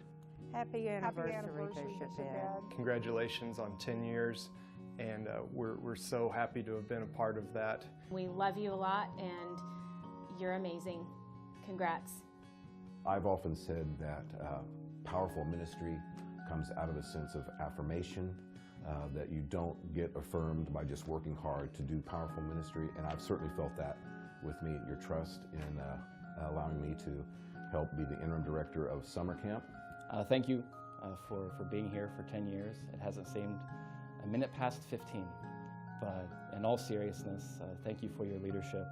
Happy anniversary, Bishop Ed.
Congratulations on 10 years, and we're so happy to have been a part of that.
We love you a lot, and you're amazing. Congrats.
I've often said that powerful ministry comes out of a sense of affirmation, that you don't get affirmed by just working hard to do powerful ministry, and I've certainly felt that with me, your trust in allowing me to help be the interim director of summer camp.
Thank you for being here for 10 years. It hasn't seemed a minute past 15, but in all seriousness, thank you for your leadership,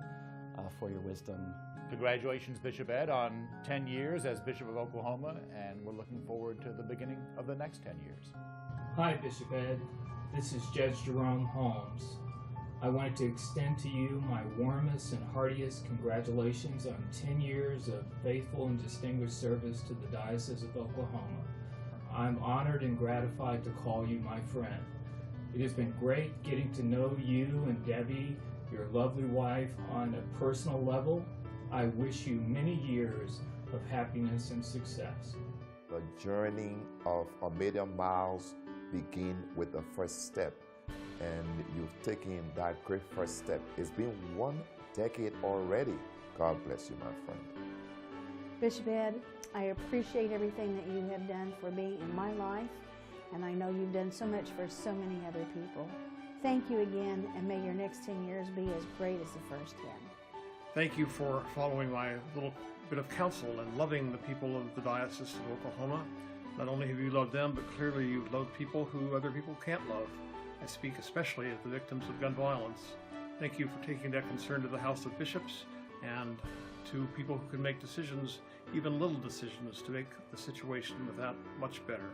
for your wisdom.
Congratulations, Bishop Ed, on 10 years as Bishop of Oklahoma, and we're looking forward to the beginning of the next 10 years.
Hi, Bishop Ed. This is Judge Jerome Holmes. I wanted to extend to you my warmest and heartiest congratulations on 10 years of faithful and distinguished service to the Diocese of Oklahoma. I'm honored and gratified to call you my friend. It has been great getting to know you and Debbie, your lovely wife, on a personal level. I wish you many years of happiness and success.
The journey of 1,000,000 miles begins with the first step. And you've taken that great first step. It's been 1 decade already. God bless you, my friend.
Bishop Ed, I appreciate everything that you have done for me in my life, and I know you've done so much for so many other people. Thank you again, and may your next 10 years be as great as the first 10.
Thank you for following my little bit of counsel and loving the people of the Diocese of Oklahoma. Not only have you loved them, but clearly you've loved people who other people can't love. I speak especially of the victims of gun violence. Thank you for taking that concern to the House of Bishops and to people who can make decisions, even little decisions, to make the situation with that much better.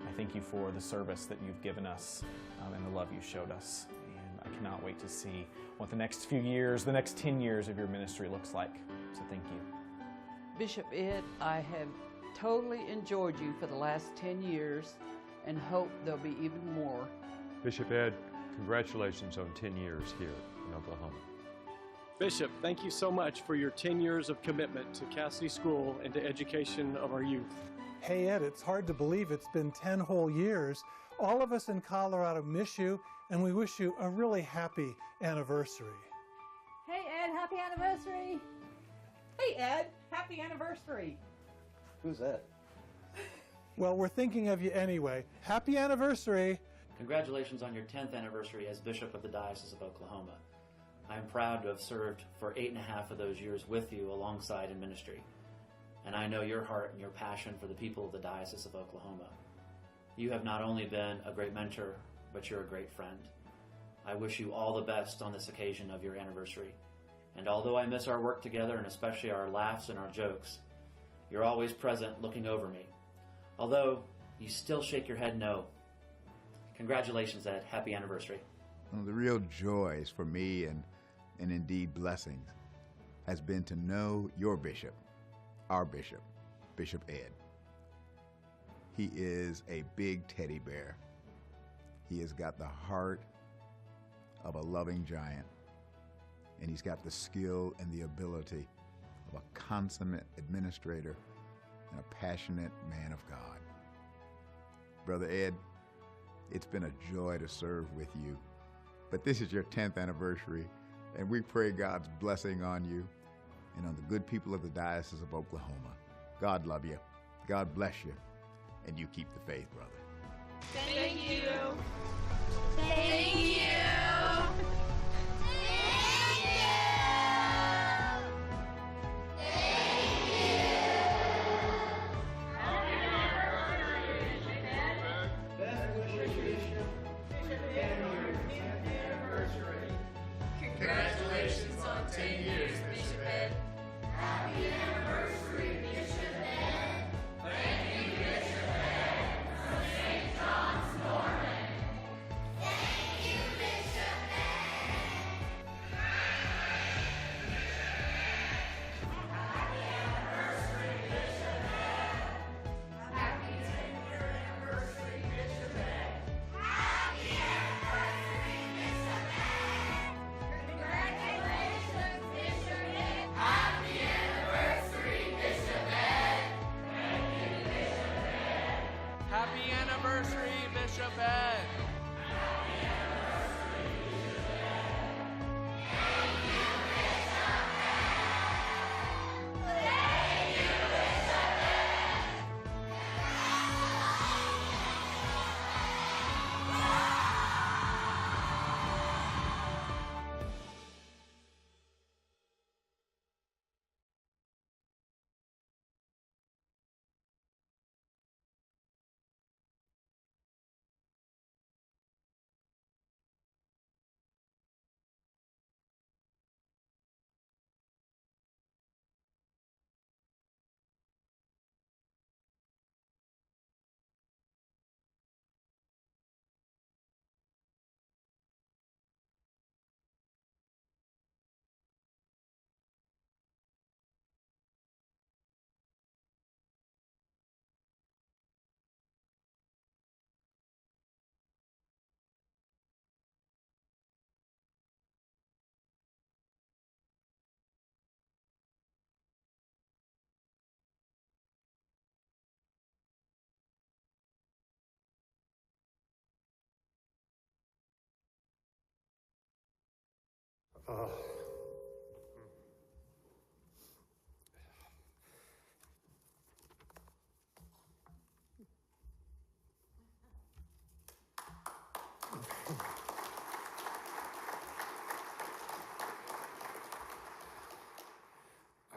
I thank you for the service that you've given us and the love you showed us. And I cannot wait to see what the next few years, the next 10 years of your ministry looks like. So thank you.
Bishop Ed, I have totally enjoyed you for the last 10 years and hope there'll be even more.
Bishop Ed, congratulations on 10 years here in Oklahoma.
Bishop, thank you so much for your 10 years of commitment to Cassidy School and to education of our youth.
Hey Ed, it's hard to believe it's been 10 whole years. All of us in Colorado miss you, and we wish you a really happy anniversary.
Hey Ed, happy anniversary.
Hey Ed, happy
happy anniversary.
Who's that?
Well, we're thinking of you anyway. Happy anniversary.
Congratulations on your 10th anniversary as Bishop of the Diocese of Oklahoma. I am proud to have served for 8.5 of those years with you alongside in ministry. And I know your heart and your passion for the people of the Diocese of Oklahoma. You have not only been a great mentor, but you're a great friend. I wish you all the best on this occasion of your anniversary. And although I miss our work together, and especially our laughs and our jokes, you're always present looking over me. Although you still shake your head no. Congratulations, Ed. Happy anniversary.
One of the real joys for me and indeed blessings has been to know your bishop, our bishop, Bishop Ed. He is a big teddy bear. He has got the heart of a loving giant, and he's got the skill and the ability of a consummate administrator and a passionate man of God. Brother Ed, it's been a joy to serve with you, but this is your 10th anniversary, and we pray God's blessing on you and on the good people of the Diocese of Oklahoma. God love you, God bless you, and you keep the faith, brother.
Thank you. Thank you. Congratulations on 10 years, Bishop Ed. Happy anniversary, Bishop Ed. Thank you, Bishop Ed, from St. John's, Norman. Thank you, Bishop Ed. Happy anniversary, Bishop Ed. Happy 10-year anniversary, Bishop Ed. Happy anniversary, Bishop Ed. Congratulations, Bishop Ed. Happy anniversary, Bishop Ed. Thank you, Bishop Ed. Happy anniversary, Bishop Ed.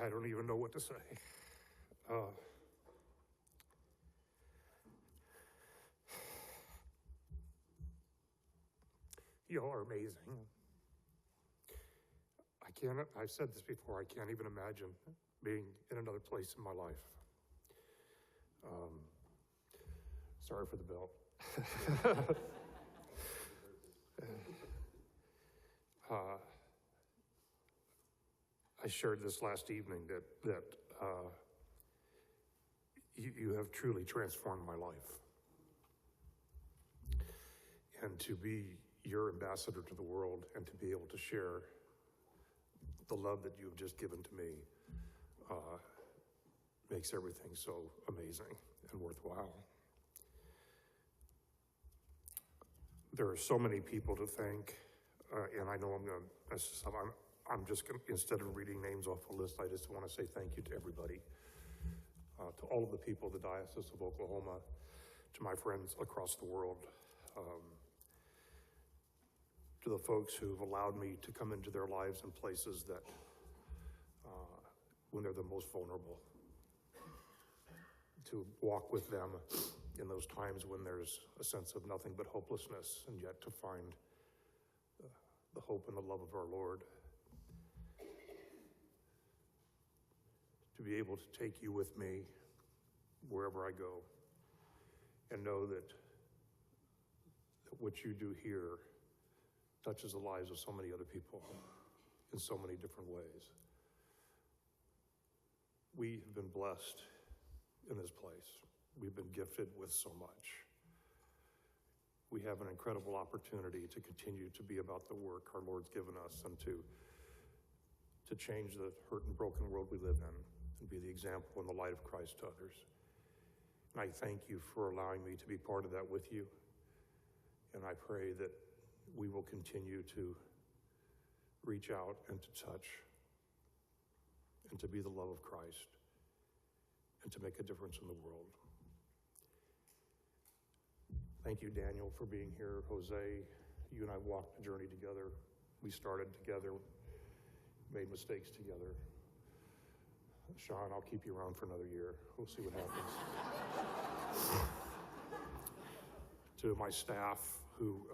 I don't even know what to say. Y'all are amazing. I've said this before, I can't even imagine being in another place in my life. Sorry for the bell. I shared this last evening that you have truly transformed my life. And to be your ambassador to the world and to be able to share the love that you've just given to me makes everything so amazing and worthwhile. There are so many people to thank, and I know I'm going to mess this up. I'm just going to, instead of reading names off a list, I just want to say thank you to everybody, to all of the people of the Diocese of Oklahoma, to my friends across the world, to the folks who've allowed me to come into their lives in places that, when they're the most vulnerable, to walk with them in those times when there's a sense of nothing but hopelessness, and yet to find the hope and the love of our Lord. To be able to take you with me wherever I go, and know that what you do here touches the lives of so many other people in so many different ways. We have been blessed in this place. We've been gifted with so much. We have an incredible opportunity to continue to be about the work our Lord's given us, and to change the hurt and broken world we live in, and be the example and the light of Christ to others. And I thank you for allowing me to be part of that with you. And I pray that we will continue to reach out and to touch and to be the love of Christ and to make a difference in the world. Thank you, Daniel, for being here. Jose, you and I walked the journey together. We started together, made mistakes together. Sean, I'll keep you around for another year. We'll see what happens. To my staff who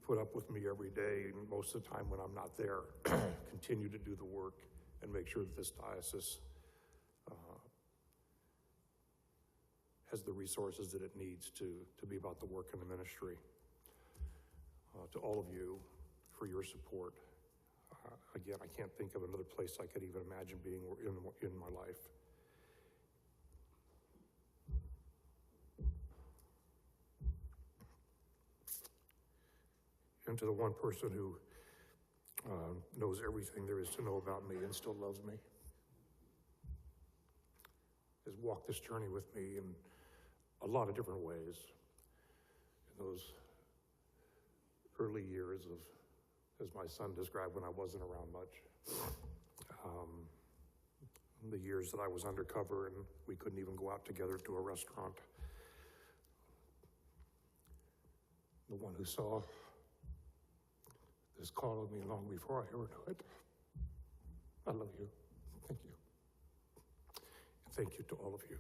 put up with me every day, and most of the time when I'm not there, continue to do the work and make sure that this diocese has the resources that it needs to be about the work and the ministry. To all of you for your support. Again, I can't think of another place I could even imagine being in my life. And to the one person who knows everything there is to know about me and still loves me, has walked this journey with me in a lot of different ways. In those early years of, as my son described, when I wasn't around much. The years that I was undercover and we couldn't even go out together to a restaurant. The one who saw this call of me long before I ever knew it. I love you. Thank you. And thank you to all of you.